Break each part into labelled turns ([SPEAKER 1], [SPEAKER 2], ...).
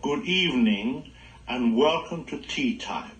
[SPEAKER 1] good evening, and welcome to Tea Time.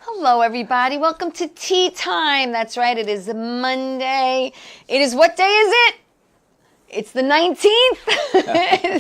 [SPEAKER 2] Hello, everybody. Welcome to Tea Time. That's right. It is Monday. It is, what day is it? It's the 19th.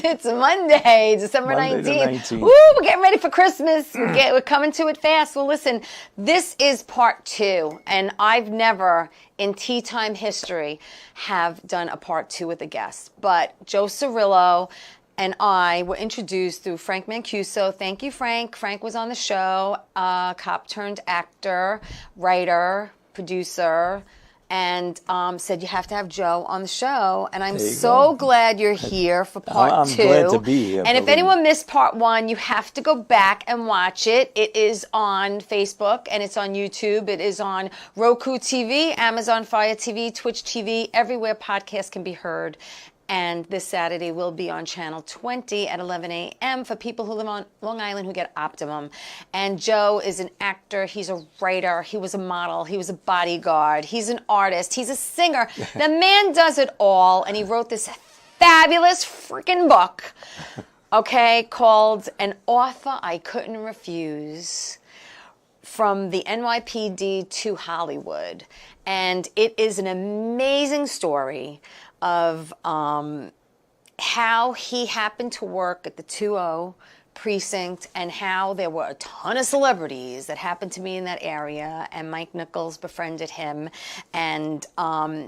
[SPEAKER 2] It's Monday, December 19th. Woo, we're getting ready for Christmas. We're coming to it fast. Well, listen, this is part 2, and I've never in Tea Time history have done a part 2 with a guest. But Joe Cirillo and I were introduced through Frank Mancuso. Thank you, Frank. Frank was on the show, cop turned actor, writer, producer, and said you have to have Joe on the show. And I'm so glad you're here for part 2.
[SPEAKER 3] I'm glad to be here.
[SPEAKER 2] And if anyone missed part 1, you have to go back and watch it. It is on Facebook and it's on YouTube. It is on Roku TV, Amazon Fire TV, Twitch TV, everywhere podcasts can be heard. And this Saturday will be on Channel 20 at 11 a.m. for people who live on Long Island who get Optimum. And Joe is an actor. He's a writer. He was a model. He was a bodyguard. He's an artist. He's a singer. The man does it all. And he wrote this fabulous freaking book, okay, called An Offer I Couldn't Refuse, From the NYPD to Hollywood. And it is an amazing story of how he happened to work at the 2-0 precinct and how there were a ton of celebrities that happened to be in that area, and Mike Nichols befriended him, and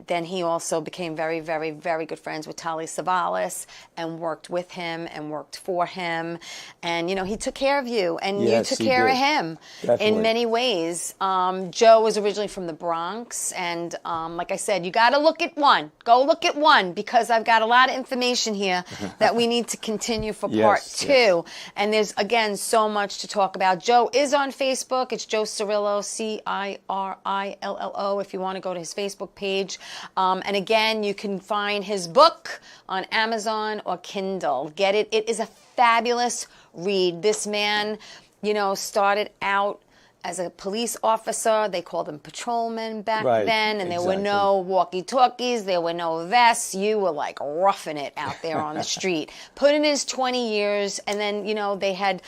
[SPEAKER 2] then he also became very, very, very good friends with Telly Savalas and worked with him and worked for him, and you know, he took care of you and
[SPEAKER 3] yes,
[SPEAKER 2] you took care of him.
[SPEAKER 3] Definitely.
[SPEAKER 2] In many ways. Joe was originally from the Bronx, and like I said, you got to look at one. Go look at one, because I've got a lot of information here that we need to continue for part 2. Yes. And there's, again, so much to talk about. Joe is on Facebook. It's Joe Cirillo, Cirillo, if you want to go to his Facebook page. And again, you can find his book on Amazon or Kindle. Get it. It is a fabulous read. This man, you know, started out as a police officer. They called them patrolmen back then, and there were no walkie-talkies, there were no vests. You were like roughing it out there on the street. Put in his 20 years, and then, you know, they had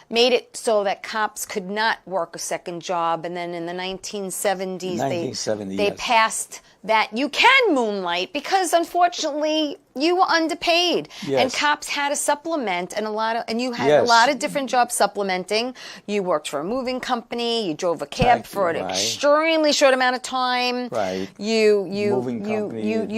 [SPEAKER 2] made it so that cops could not work a second job, and then in the 1970s, they passed that you can moonlight, because unfortunately you were underpaid, and cops had to supplement, and you had a lot of different jobs supplementing. You worked for a moving company, you drove a cab for an extremely short amount of time. You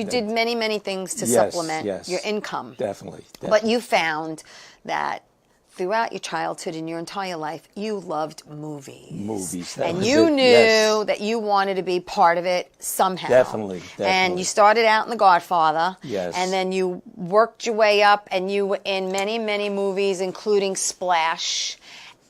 [SPEAKER 2] did many things to supplement your income.
[SPEAKER 3] Definitely.
[SPEAKER 2] But you found that throughout your childhood and your entire life, you loved movies. And you knew that you wanted to be part of it somehow.
[SPEAKER 3] Definitely.
[SPEAKER 2] And you started out in The Godfather.
[SPEAKER 3] Yes.
[SPEAKER 2] And then you worked your way up, and you were in many, many movies, including Splash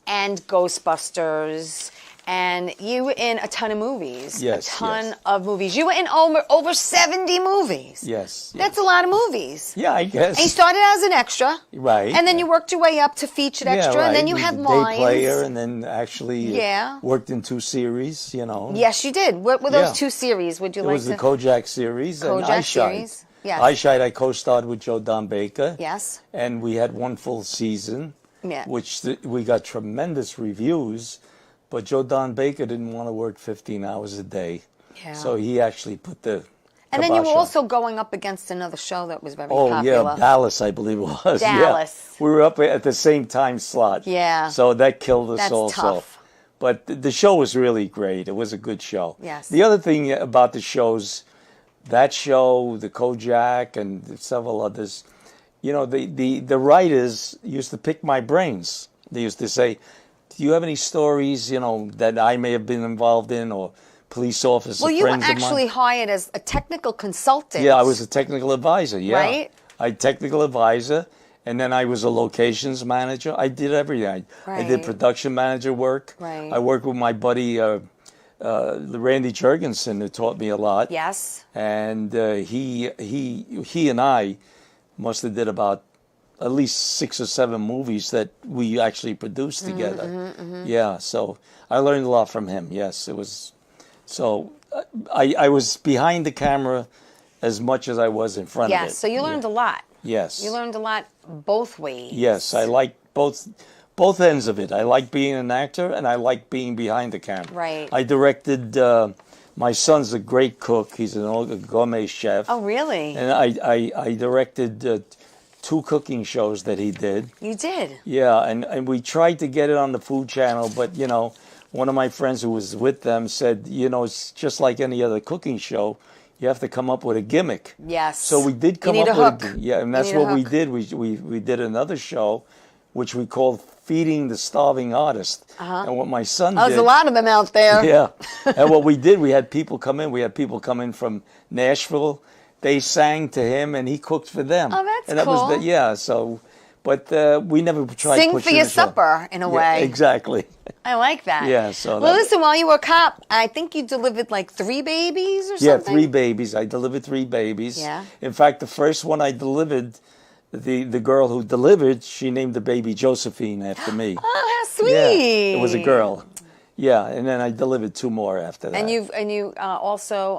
[SPEAKER 2] and Ghostbusters. And you were in a ton of movies. A ton of movies. You were in over 70 movies. That's a lot of movies.
[SPEAKER 3] Yeah, I guess.
[SPEAKER 2] And you started as an extra.
[SPEAKER 3] Right.
[SPEAKER 2] And then you worked your way up to featured extra. And then you had lines.
[SPEAKER 3] Day player, and then actually worked in 2 series, you know.
[SPEAKER 2] Yes, you did. What were those 2 series? Would you like to?
[SPEAKER 3] It was the Kojak series and
[SPEAKER 2] Kojak
[SPEAKER 3] Eyeshine.
[SPEAKER 2] series. Yes.
[SPEAKER 3] Eyeshine, I co-starred with Joe Don Baker.
[SPEAKER 2] Yes.
[SPEAKER 3] And we had 1 full season,
[SPEAKER 2] Yeah.
[SPEAKER 3] which we got tremendous reviews. But Joe Don Baker didn't want to work 15 hours a day.
[SPEAKER 2] Yeah.
[SPEAKER 3] So he actually put the
[SPEAKER 2] And then you were
[SPEAKER 3] kibosh on.
[SPEAKER 2] also going up against another show that was very
[SPEAKER 3] Oh,
[SPEAKER 2] popular.
[SPEAKER 3] yeah, Dallas, I believe it was.
[SPEAKER 2] Dallas.
[SPEAKER 3] Yeah. We were up at the same time slot.
[SPEAKER 2] Yeah.
[SPEAKER 3] So that killed us
[SPEAKER 2] That's
[SPEAKER 3] also.
[SPEAKER 2] tough.
[SPEAKER 3] But the show was really great. It was a good show.
[SPEAKER 2] Yes.
[SPEAKER 3] The other thing about the shows, that show, the Kojak, and several others, you know, the writers used to pick my brains. They used to say, do you have any stories, you know, that I may have been involved in, or police officers,
[SPEAKER 2] Well, you were
[SPEAKER 3] friends of mine?
[SPEAKER 2] actually hired as a technical consultant.
[SPEAKER 3] Yeah, I was a technical advisor, yeah.
[SPEAKER 2] Right?
[SPEAKER 3] I technical advisor, and then I was a locations manager. I did everything. I did
[SPEAKER 2] Right.
[SPEAKER 3] production manager work.
[SPEAKER 2] Right.
[SPEAKER 3] I worked with my buddy Randy Jurgensen, who taught me a lot.
[SPEAKER 2] Yes.
[SPEAKER 3] And he and I must have did about at least 6 or 7 movies that we actually produced together. Yeah, so I learned a lot from him. Yes, it was. So I was behind the camera as much as I was in front of it.
[SPEAKER 2] Yes. So you learned a lot.
[SPEAKER 3] Yes.
[SPEAKER 2] You learned a lot both ways.
[SPEAKER 3] Yes, I like both ends of it. I like being an actor, and I like being behind the camera.
[SPEAKER 2] Right.
[SPEAKER 3] I directed. My son's a great cook. He's a gourmet chef.
[SPEAKER 2] Oh, really?
[SPEAKER 3] And I directed 2 cooking shows that he did.
[SPEAKER 2] You did.
[SPEAKER 3] Yeah, and we tried to get it on the Food Channel, but, you know, one of my friends who was with them said, you know, it's just like any other cooking show. You have to come up with a gimmick.
[SPEAKER 2] Yes.
[SPEAKER 3] So we did come
[SPEAKER 2] You need
[SPEAKER 3] up
[SPEAKER 2] a
[SPEAKER 3] with
[SPEAKER 2] hook.
[SPEAKER 3] yeah, and
[SPEAKER 2] You
[SPEAKER 3] that's
[SPEAKER 2] need a
[SPEAKER 3] what we
[SPEAKER 2] hook.
[SPEAKER 3] did. We did another show, which we called Feeding the Starving Artist. And what my son
[SPEAKER 2] Oh,
[SPEAKER 3] did.
[SPEAKER 2] there's a lot of them out there.
[SPEAKER 3] Yeah. And what we did, we had people come in. We had people come in from Nashville. They sang to him, and he cooked for them.
[SPEAKER 2] Oh, that's
[SPEAKER 3] and that
[SPEAKER 2] cool.
[SPEAKER 3] Was yeah. So, but we never tried
[SPEAKER 2] Sing
[SPEAKER 3] pushing
[SPEAKER 2] for your
[SPEAKER 3] the show.
[SPEAKER 2] supper, in a way.
[SPEAKER 3] Exactly.
[SPEAKER 2] I like that.
[SPEAKER 3] Yeah, so
[SPEAKER 2] well,
[SPEAKER 3] that-
[SPEAKER 2] listen, while you were a cop, I think you delivered like 3 babies or
[SPEAKER 3] Yeah,
[SPEAKER 2] something.
[SPEAKER 3] 3 babies. I delivered 3 babies.
[SPEAKER 2] Yeah.
[SPEAKER 3] In fact, the first one I delivered, the girl who delivered, she named the baby Josephine after me.
[SPEAKER 2] Oh, how sweet.
[SPEAKER 3] Yeah, it was a girl. Yeah, and then I delivered 2 more after that.
[SPEAKER 2] And you also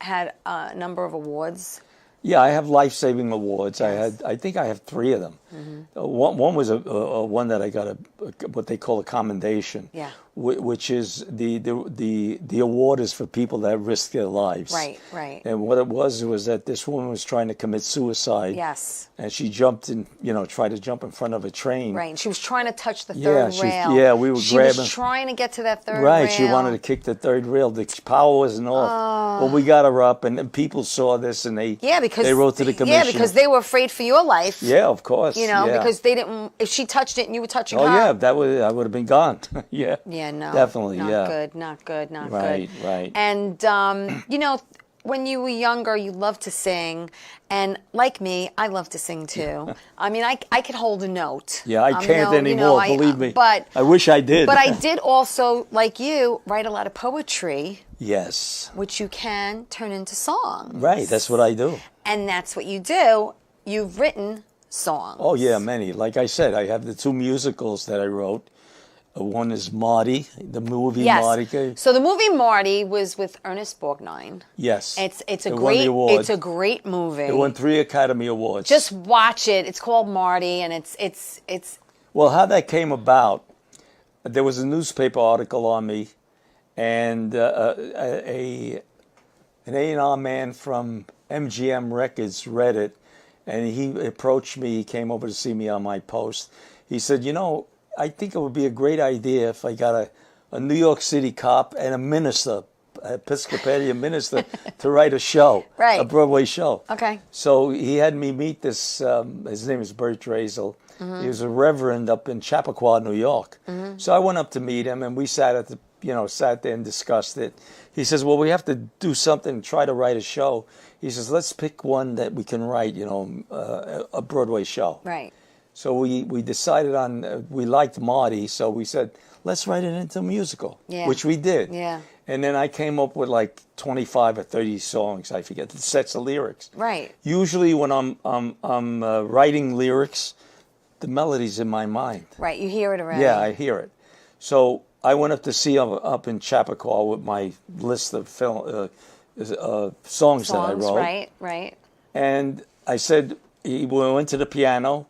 [SPEAKER 2] had a number of awards.
[SPEAKER 3] Yeah, I have life-saving awards.
[SPEAKER 2] Yes.
[SPEAKER 3] I think I have 3 of them. One was a one that I got what they call a commendation.
[SPEAKER 2] Yeah.
[SPEAKER 3] Which is the award is for people that risk their lives.
[SPEAKER 2] Right, right.
[SPEAKER 3] And what it was that this woman was trying to commit suicide.
[SPEAKER 2] Yes.
[SPEAKER 3] And she jumped in, tried to jump in front of a train.
[SPEAKER 2] Right. She was trying to touch the
[SPEAKER 3] Yeah,
[SPEAKER 2] third rail.
[SPEAKER 3] yeah, we were
[SPEAKER 2] She
[SPEAKER 3] grabbing.
[SPEAKER 2] was trying to get to that third rail.
[SPEAKER 3] Right, she wanted to kick the third rail. The power wasn't off. Well, we got her up, and then people saw this, and they wrote to the commissioner.
[SPEAKER 2] Yeah, because they were afraid for your life.
[SPEAKER 3] Yeah, of course.
[SPEAKER 2] Yeah.
[SPEAKER 3] Because
[SPEAKER 2] They didn't. If she touched it and you were touching her.
[SPEAKER 3] oh yeah, I would have been gone. Yeah.
[SPEAKER 2] Yeah, no.
[SPEAKER 3] Definitely,
[SPEAKER 2] not
[SPEAKER 3] yeah.
[SPEAKER 2] Good, not good, not
[SPEAKER 3] Right,
[SPEAKER 2] good.
[SPEAKER 3] right.
[SPEAKER 2] And, when you were younger, you loved to sing. And like me, I love to sing too. I mean, I could hold a note.
[SPEAKER 3] Yeah, I can't anymore, believe me.
[SPEAKER 2] But
[SPEAKER 3] I wish I did.
[SPEAKER 2] But I did also, like you, write a lot of poetry,
[SPEAKER 3] Yes.
[SPEAKER 2] which you can turn into songs.
[SPEAKER 3] Right, that's what I do.
[SPEAKER 2] And that's what you do. You've written songs.
[SPEAKER 3] Oh, yeah, many. Like I said, I have the 2 musicals that I wrote. One is Marty, the movie
[SPEAKER 2] Yes.
[SPEAKER 3] Marty.
[SPEAKER 2] So the movie Marty was with Ernest Borgnine.
[SPEAKER 3] Yes.
[SPEAKER 2] It's a
[SPEAKER 3] It won the
[SPEAKER 2] great
[SPEAKER 3] award.
[SPEAKER 2] it's a great movie.
[SPEAKER 3] It won 3 Academy Awards.
[SPEAKER 2] Just watch it. It's called Marty, and it's
[SPEAKER 3] Well, how that came about, there was a newspaper article on me, and an A&R man from MGM Records read it, and he approached me. He came over to see me on my post. He said, I think it would be a great idea if I got a New York City cop and a minister, Episcopalian minister, to write a show,
[SPEAKER 2] Right.
[SPEAKER 3] a Broadway show.
[SPEAKER 2] Okay.
[SPEAKER 3] So he had me meet this, his name is Bert Drazel. He was a reverend up in Chappaqua, New York. So I went up to meet him, and we sat sat there and discussed it. He says, well, we have to do something, try to write a show. He says, let's pick one that we can write, a Broadway show.
[SPEAKER 2] right.
[SPEAKER 3] So we decided on, we liked Marty, so we said, let's write it into a musical,
[SPEAKER 2] Yeah.
[SPEAKER 3] which we did.
[SPEAKER 2] Yeah.
[SPEAKER 3] And then I came up with like 25 or 30 songs, I forget, the sets of lyrics.
[SPEAKER 2] Right.
[SPEAKER 3] Usually when I'm writing lyrics, the melody's in my mind.
[SPEAKER 2] Right. You hear it already.
[SPEAKER 3] Yeah, I hear it. So I went up to see him up in Chappaqua with my list of songs that I wrote.
[SPEAKER 2] Right.
[SPEAKER 3] And I said, we went to the piano,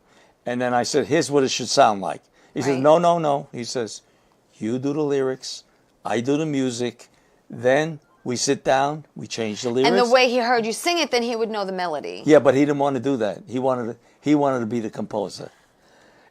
[SPEAKER 3] and then I said, here's what it should sound like. He says,
[SPEAKER 2] Right.
[SPEAKER 3] no. He says, You do the lyrics, I do the music, then we sit down, we change the lyrics.
[SPEAKER 2] And the way he heard you sing it, then he would know the melody.
[SPEAKER 3] Yeah, but he didn't want to do that. He wanted to be the composer.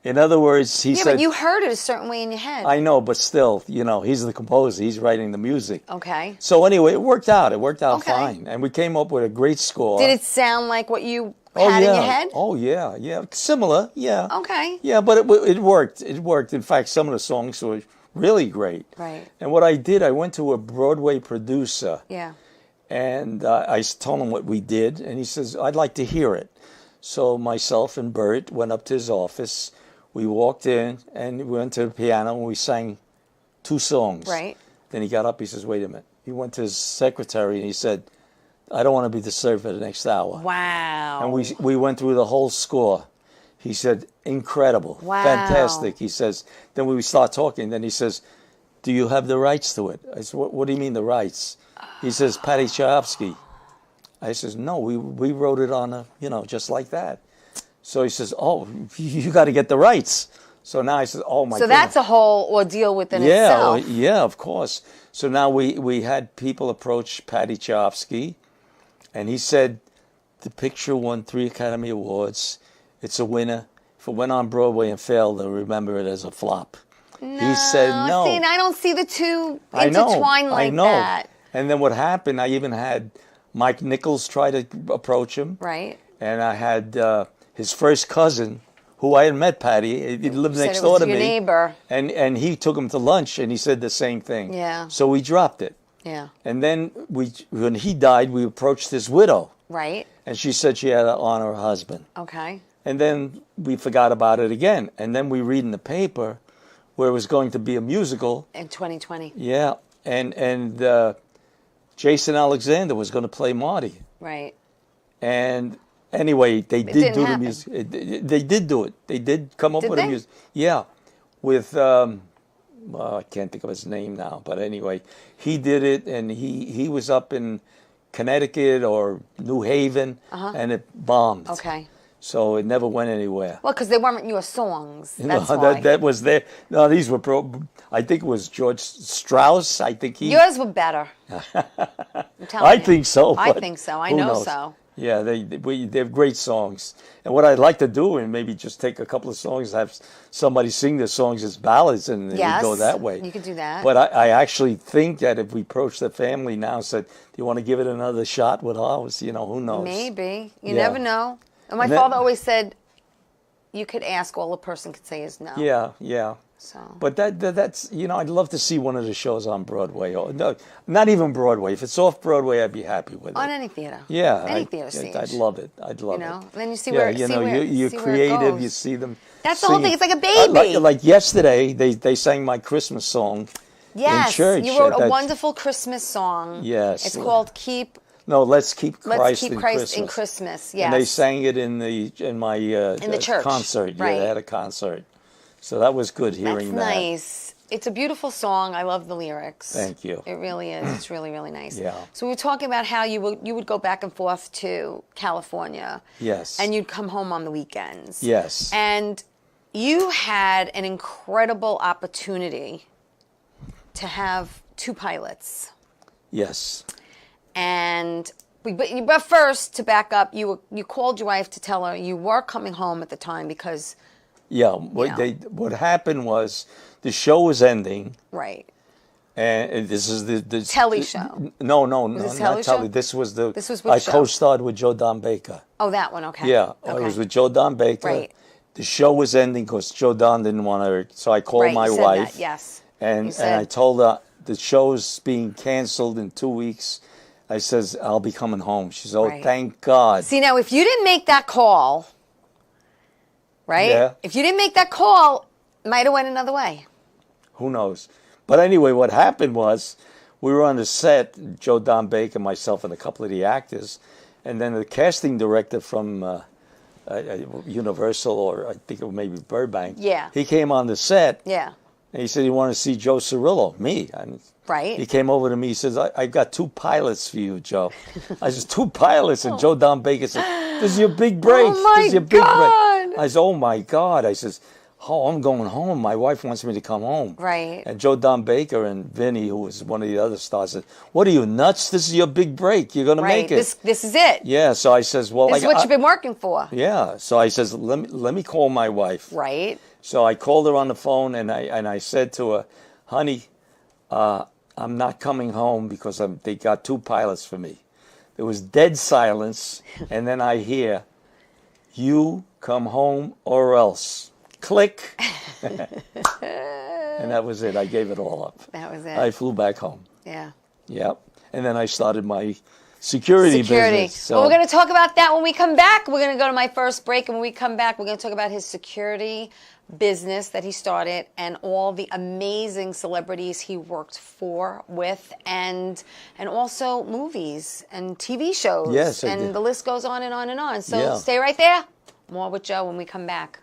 [SPEAKER 3] In other words, he
[SPEAKER 2] Yeah,
[SPEAKER 3] said,
[SPEAKER 2] but you heard it a certain way in your head.
[SPEAKER 3] I know, but still, he's the composer. He's writing the music.
[SPEAKER 2] Okay.
[SPEAKER 3] So anyway, it worked out. It worked out
[SPEAKER 2] Okay.
[SPEAKER 3] fine. And we came up with a great score.
[SPEAKER 2] Did it sound like what you had in your head?
[SPEAKER 3] Oh, yeah, yeah. Similar, yeah.
[SPEAKER 2] Okay.
[SPEAKER 3] Yeah, but it worked. It worked. In fact, some of the songs were really great.
[SPEAKER 2] Right.
[SPEAKER 3] And what I did, I went to a Broadway producer.
[SPEAKER 2] Yeah.
[SPEAKER 3] And I told him what we did. And he says, I'd like to hear it. So myself and Bert went up to his office. We walked in and we went to the piano and we sang 2 songs.
[SPEAKER 2] Right.
[SPEAKER 3] Then he got up. He says, wait a minute. He went to his secretary and he said, I don't want to be disturbed for the next hour.
[SPEAKER 2] Wow.
[SPEAKER 3] And we went through the whole score. He said, incredible.
[SPEAKER 2] Wow.
[SPEAKER 3] Fantastic. He says, then we start talking. Then he says, do you have the rights to it? I said, what do you mean the rights? He says, Paddy Chayefsky. I says, no, we wrote it on just like that. So he says, oh, you got to get the rights. So now I said, oh my God.
[SPEAKER 2] So that's a whole ordeal within itself.
[SPEAKER 3] Yeah, of course. So now we had people approach Paddy Chayefsky, and he said, the picture won 3 Academy Awards. It's a winner. If it went on Broadway and failed, they'll remember it as a flop. He said no.
[SPEAKER 2] See, and I don't see the two intertwined like
[SPEAKER 3] I know.
[SPEAKER 2] that.
[SPEAKER 3] And then what happened, I even had Mike Nichols try to approach him.
[SPEAKER 2] Right.
[SPEAKER 3] And I had his first cousin, who I had met, Paddy. He lived
[SPEAKER 2] You said
[SPEAKER 3] next
[SPEAKER 2] it
[SPEAKER 3] door
[SPEAKER 2] was
[SPEAKER 3] to
[SPEAKER 2] your
[SPEAKER 3] me.
[SPEAKER 2] neighbor.
[SPEAKER 3] And he took him to lunch, and he said the same thing.
[SPEAKER 2] Yeah.
[SPEAKER 3] So we dropped it.
[SPEAKER 2] Yeah.
[SPEAKER 3] And then when he died, we approached his widow.
[SPEAKER 2] Right.
[SPEAKER 3] And she said she had to honor her husband.
[SPEAKER 2] Okay.
[SPEAKER 3] And then we forgot about it again. And then we read in the paper where it was going to be a musical.
[SPEAKER 2] In 2020.
[SPEAKER 3] Yeah. And Jason Alexander was going to play Marty.
[SPEAKER 2] Right.
[SPEAKER 3] And anyway, they did
[SPEAKER 2] didn't
[SPEAKER 3] do the
[SPEAKER 2] happen.
[SPEAKER 3] music. They did do it. They did come up
[SPEAKER 2] Did
[SPEAKER 3] with a
[SPEAKER 2] they?
[SPEAKER 3] music. Yeah. With, I can't think of his name now. But anyway, he did it. And he was up in Connecticut or New Haven. And it bombed.
[SPEAKER 2] Okay.
[SPEAKER 3] So it never went anywhere.
[SPEAKER 2] Well, because they weren't your songs. That's
[SPEAKER 3] No,
[SPEAKER 2] why.
[SPEAKER 3] that was there. No, these were I think it was George Strauss. I think he.
[SPEAKER 2] Yours were better. I'm telling
[SPEAKER 3] I
[SPEAKER 2] you.
[SPEAKER 3] think so.
[SPEAKER 2] I
[SPEAKER 3] but
[SPEAKER 2] think so. I
[SPEAKER 3] who
[SPEAKER 2] know
[SPEAKER 3] knows?
[SPEAKER 2] so.
[SPEAKER 3] Yeah, they're great songs. And what I'd like to do, and maybe just take a couple of songs, have somebody sing the songs as ballads, and we
[SPEAKER 2] Yes,
[SPEAKER 3] go that way.
[SPEAKER 2] you could do that.
[SPEAKER 3] But I actually think that if we approach the family now and said, do you want to give it another shot with ours? Who knows?
[SPEAKER 2] Maybe. You
[SPEAKER 3] Yeah.
[SPEAKER 2] never know. And my
[SPEAKER 3] And that-
[SPEAKER 2] father always said, you could ask, all a person could say is no.
[SPEAKER 3] Yeah, yeah.
[SPEAKER 2] So.
[SPEAKER 3] But that's I'd love to see one of the shows on Broadway. Or, no, not even Broadway. If it's off Broadway, I'd be happy with it.
[SPEAKER 2] On any theater.
[SPEAKER 3] Yeah,
[SPEAKER 2] Any theater stage.
[SPEAKER 3] I'd love it. I'd love it.
[SPEAKER 2] And then you see
[SPEAKER 3] Yeah,
[SPEAKER 2] where
[SPEAKER 3] you're
[SPEAKER 2] see where it
[SPEAKER 3] creative.
[SPEAKER 2] goes.
[SPEAKER 3] You see them.
[SPEAKER 2] That's the whole
[SPEAKER 3] singing.
[SPEAKER 2] thing. It's like a baby.
[SPEAKER 3] Like yesterday, they sang my Christmas song
[SPEAKER 2] Yes,
[SPEAKER 3] in church.
[SPEAKER 2] you wrote a
[SPEAKER 3] That-
[SPEAKER 2] wonderful Christmas song.
[SPEAKER 3] Yes.
[SPEAKER 2] It's called Keep
[SPEAKER 3] Let's keep Christ,
[SPEAKER 2] Let's Keep
[SPEAKER 3] in,
[SPEAKER 2] Christ
[SPEAKER 3] Christmas.
[SPEAKER 2] in Christmas. Yes.
[SPEAKER 3] And they sang it in my
[SPEAKER 2] the church,
[SPEAKER 3] concert.
[SPEAKER 2] right.
[SPEAKER 3] Yeah, they had a concert. So that was good
[SPEAKER 2] That's
[SPEAKER 3] hearing that.
[SPEAKER 2] nice. It's a beautiful song. I love the lyrics.
[SPEAKER 3] Thank you.
[SPEAKER 2] It really is. It's really, really nice.
[SPEAKER 3] Yeah.
[SPEAKER 2] So we were talking about how you would go back and forth to California.
[SPEAKER 3] Yes.
[SPEAKER 2] And you'd come home on the weekends.
[SPEAKER 3] Yes.
[SPEAKER 2] And you had an incredible opportunity to have 2 pilots.
[SPEAKER 3] Yes.
[SPEAKER 2] And but first, to back up, you called your wife to tell her you were coming home at the time because
[SPEAKER 3] Yeah. What happened was the show was ending.
[SPEAKER 2] right.
[SPEAKER 3] And this is the
[SPEAKER 2] Telly show.
[SPEAKER 3] No,
[SPEAKER 2] it Telly
[SPEAKER 3] not Telly.
[SPEAKER 2] show?
[SPEAKER 3] This was
[SPEAKER 2] This was
[SPEAKER 3] I
[SPEAKER 2] which show?
[SPEAKER 3] co-starred with Joe Don Baker.
[SPEAKER 2] Oh, that one. Okay.
[SPEAKER 3] Yeah,
[SPEAKER 2] Okay.
[SPEAKER 3] it was with Joe Don Baker.
[SPEAKER 2] Right.
[SPEAKER 3] The show was ending because Joe Don didn't want to. So I called
[SPEAKER 2] Right,
[SPEAKER 3] my
[SPEAKER 2] you said
[SPEAKER 3] wife.
[SPEAKER 2] that, yes.
[SPEAKER 3] And
[SPEAKER 2] You said-
[SPEAKER 3] I told her the show's being canceled in 2 weeks. I says I'll be coming home. She said, "Oh,
[SPEAKER 2] Right.
[SPEAKER 3] thank God."
[SPEAKER 2] See, now if you didn't make that call, right?
[SPEAKER 3] Yeah.
[SPEAKER 2] If you didn't make that call, it might have went another way.
[SPEAKER 3] Who knows? But anyway, what happened was we were on the set, Joe Don Baker, myself, and a couple of the actors, and then the casting director from Universal, or I think it was maybe Burbank.
[SPEAKER 2] Yeah.
[SPEAKER 3] He came on the set,
[SPEAKER 2] Yeah.
[SPEAKER 3] and he said he wanted to see Joe Cirillo, me.
[SPEAKER 2] Right.
[SPEAKER 3] He came over to me. He says, I got 2 pilots for you, Joe. I said, 2 pilots? And Joe Don Baker said, this is your big break.
[SPEAKER 2] Oh, my
[SPEAKER 3] This is your big
[SPEAKER 2] God.
[SPEAKER 3] break. I said, oh, my God. I says, oh, I'm going home. My wife wants me to come home.
[SPEAKER 2] Right.
[SPEAKER 3] And Joe Don Baker and Vinny, who was one of the other stars, said, what are you, nuts? This is your big break. You're going to
[SPEAKER 2] Right.
[SPEAKER 3] make it.
[SPEAKER 2] This is it.
[SPEAKER 3] Yeah, so I says, well,
[SPEAKER 2] This is what you've been working for.
[SPEAKER 3] yeah. So I says, let me call my wife.
[SPEAKER 2] Right.
[SPEAKER 3] So I called her on the phone and I said to her, honey, I'm not coming home because they got 2 pilots for me. There was dead silence, and then I hear, you come home or else. Click. And that was it. I gave it all up.
[SPEAKER 2] That was it.
[SPEAKER 3] I flew back home.
[SPEAKER 2] Yeah.
[SPEAKER 3] Yep. And then I started my security business. So.
[SPEAKER 2] Well, we're going to talk about that when we come back. We're going to go to my first break, and when we come back, we're going to talk about his security business that he started and all the amazing celebrities he worked with, and also movies and TV shows.
[SPEAKER 3] Yes,
[SPEAKER 2] and the list goes on and on and on. So
[SPEAKER 3] Yeah.
[SPEAKER 2] stay right there. More with Joe when we come back.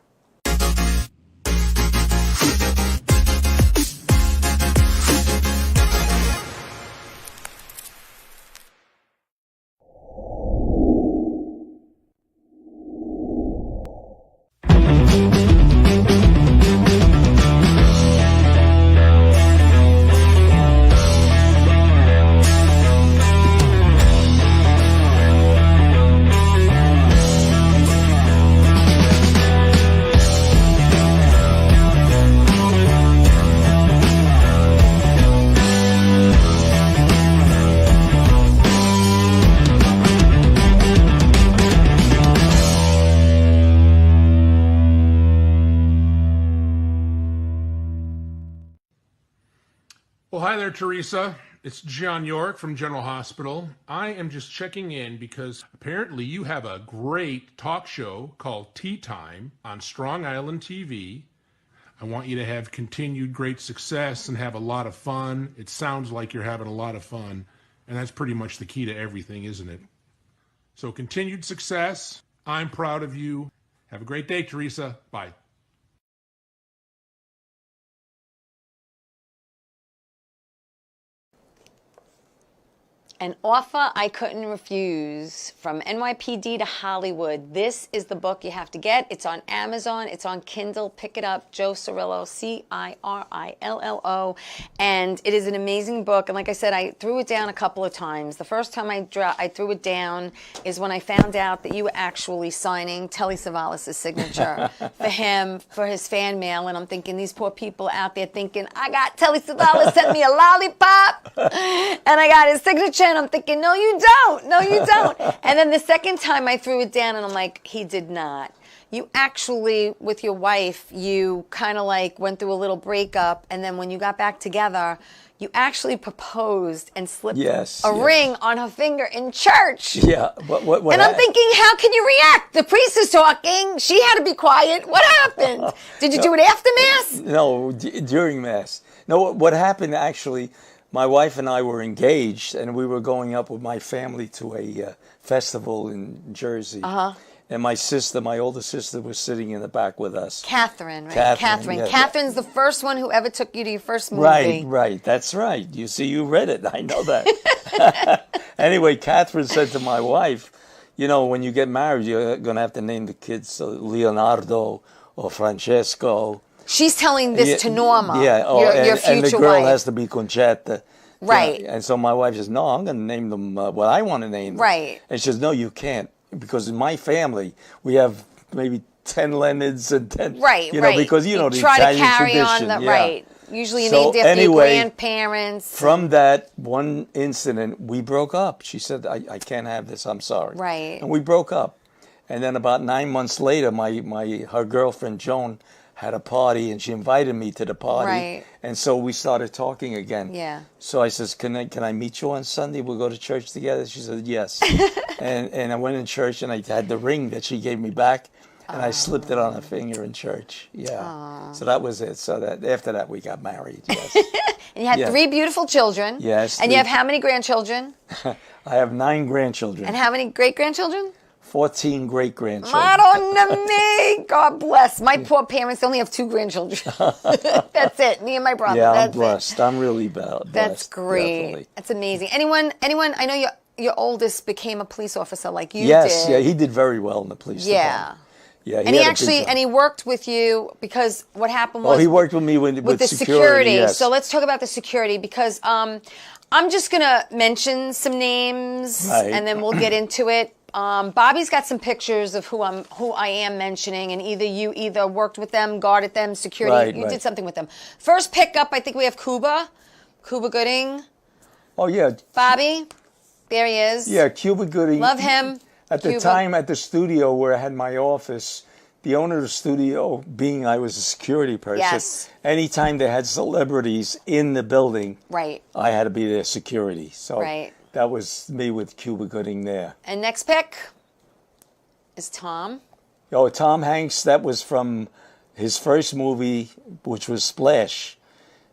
[SPEAKER 4] Well, hi there, Teresa. It's John York from General Hospital. I am just checking in because apparently you have a great talk show called Tea Time on Strong Island TV. I want you to have continued great success and have a lot of fun. It sounds like you're having a lot of fun, and that's pretty much the key to everything, isn't it? So continued success. I'm proud of you. Have a great day, Teresa. Bye.
[SPEAKER 2] An offer I couldn't refuse, from NYPD to Hollywood. This is the book you have to get. It's on Amazon. It's on Kindle. Pick it up. Joe Cirillo, Cirillo. And it is an amazing book. And like I said, I threw it down a couple of times. The first time I threw it down is when I found out that you were actually signing Telly Savalas' signature for him, for his fan mail. And I'm thinking, these poor people out there thinking, I got Telly Savalas sent me a lollipop, and I got his signature. And I'm thinking, no, you don't. No, you don't. And then the second time I threw it down, and I'm like, he did not. You actually, with your wife, you kind of like went through a little breakup. And then when you got back together, you actually proposed and slipped a ring on her finger in church.
[SPEAKER 3] Yeah. What
[SPEAKER 2] and I'm thinking, how can you react? The priest is talking. She had to be quiet. What happened? Did you do it after Mass?
[SPEAKER 3] No, during Mass. No, what happened actually, my wife and I were engaged, and we were going up with my family to a festival in Jersey.
[SPEAKER 2] Uh-huh.
[SPEAKER 3] And my sister, my older sister, was sitting in the back with us.
[SPEAKER 2] Catherine, right? Catherine.
[SPEAKER 3] Yeah.
[SPEAKER 2] Catherine's the first one who ever took you to your first movie.
[SPEAKER 3] Right. That's right. You see, you read it. I know that. Anyway, Catherine said to my wife, you know, when you get married, you're going to have to name the kids Leonardo or Francesco.
[SPEAKER 2] She's telling this to Norma,
[SPEAKER 3] your future
[SPEAKER 2] and
[SPEAKER 3] the girl has to be Concetta.
[SPEAKER 2] Right.
[SPEAKER 3] And so my wife says, no, I'm going to name them what I want to name them.
[SPEAKER 2] Right.
[SPEAKER 3] And she says, no, you can't. Because in my family, we have maybe 10 Leonards and 10.
[SPEAKER 2] Right,
[SPEAKER 3] you know, because, you know, the Italian tradition.
[SPEAKER 2] Right. Usually you named after your grandparents.
[SPEAKER 3] From that one incident, we broke up. She said, I can't have this. I'm sorry.
[SPEAKER 2] Right.
[SPEAKER 3] And we broke up. And then about 9 months later, her girlfriend, Joan, had a party, and she invited me to the party.
[SPEAKER 2] Right.
[SPEAKER 3] And so we started talking again.
[SPEAKER 2] Yeah.
[SPEAKER 3] So I says, can I meet you on Sunday? We'll go to church together. She said, yes. and I went in church, and I had the ring that she gave me back, and I slipped it on her finger in church. Yeah.
[SPEAKER 2] Aww.
[SPEAKER 3] So that was it. So that after that, we got married. Yes.
[SPEAKER 2] And you had 3 beautiful children.
[SPEAKER 3] Yes.
[SPEAKER 2] And you have how many grandchildren?
[SPEAKER 3] I have 9 grandchildren.
[SPEAKER 2] And how many great-grandchildren?
[SPEAKER 3] 14 great-grandchildren.
[SPEAKER 2] Madonna me! God bless. My poor parents only have 2 grandchildren. That's it. Me and my brother.
[SPEAKER 3] Yeah,
[SPEAKER 2] That's
[SPEAKER 3] I'm blessed. I'm really blessed.
[SPEAKER 2] That's great.
[SPEAKER 3] Definitely.
[SPEAKER 2] That's amazing. Anyone, I know your oldest became a police officer like you did.
[SPEAKER 3] Yes, yeah, he did very well in the police department. Yeah,
[SPEAKER 2] And he
[SPEAKER 3] had a big
[SPEAKER 2] actually,
[SPEAKER 3] job.
[SPEAKER 2] and he worked with you because what happened was
[SPEAKER 3] Oh, he worked with me with
[SPEAKER 2] the
[SPEAKER 3] security. Yes.
[SPEAKER 2] So let's talk about the security because I'm just going to mention some names
[SPEAKER 3] Right.
[SPEAKER 2] and then we'll get into it. Bobby's got some pictures of who I am mentioning, and you worked with them, guarded them, security.
[SPEAKER 3] Right,
[SPEAKER 2] you
[SPEAKER 3] right.
[SPEAKER 2] did something with them. First pickup, I think we have Cuba Gooding.
[SPEAKER 3] Oh, yeah.
[SPEAKER 2] Bobby, there he is.
[SPEAKER 3] Yeah, Cuba Gooding.
[SPEAKER 2] Love him.
[SPEAKER 3] At the
[SPEAKER 2] Cuba.
[SPEAKER 3] time, at the studio where I had my office, the owner of the studio, being I was a security person,
[SPEAKER 2] Yes.
[SPEAKER 3] anytime they had celebrities in the building,
[SPEAKER 2] Right.
[SPEAKER 3] I had to be their security. So
[SPEAKER 2] Right.
[SPEAKER 3] that was me with Cuba Gooding there.
[SPEAKER 2] And next pick is Tom.
[SPEAKER 3] Oh, Tom Hanks, that was from his first movie, which was Splash.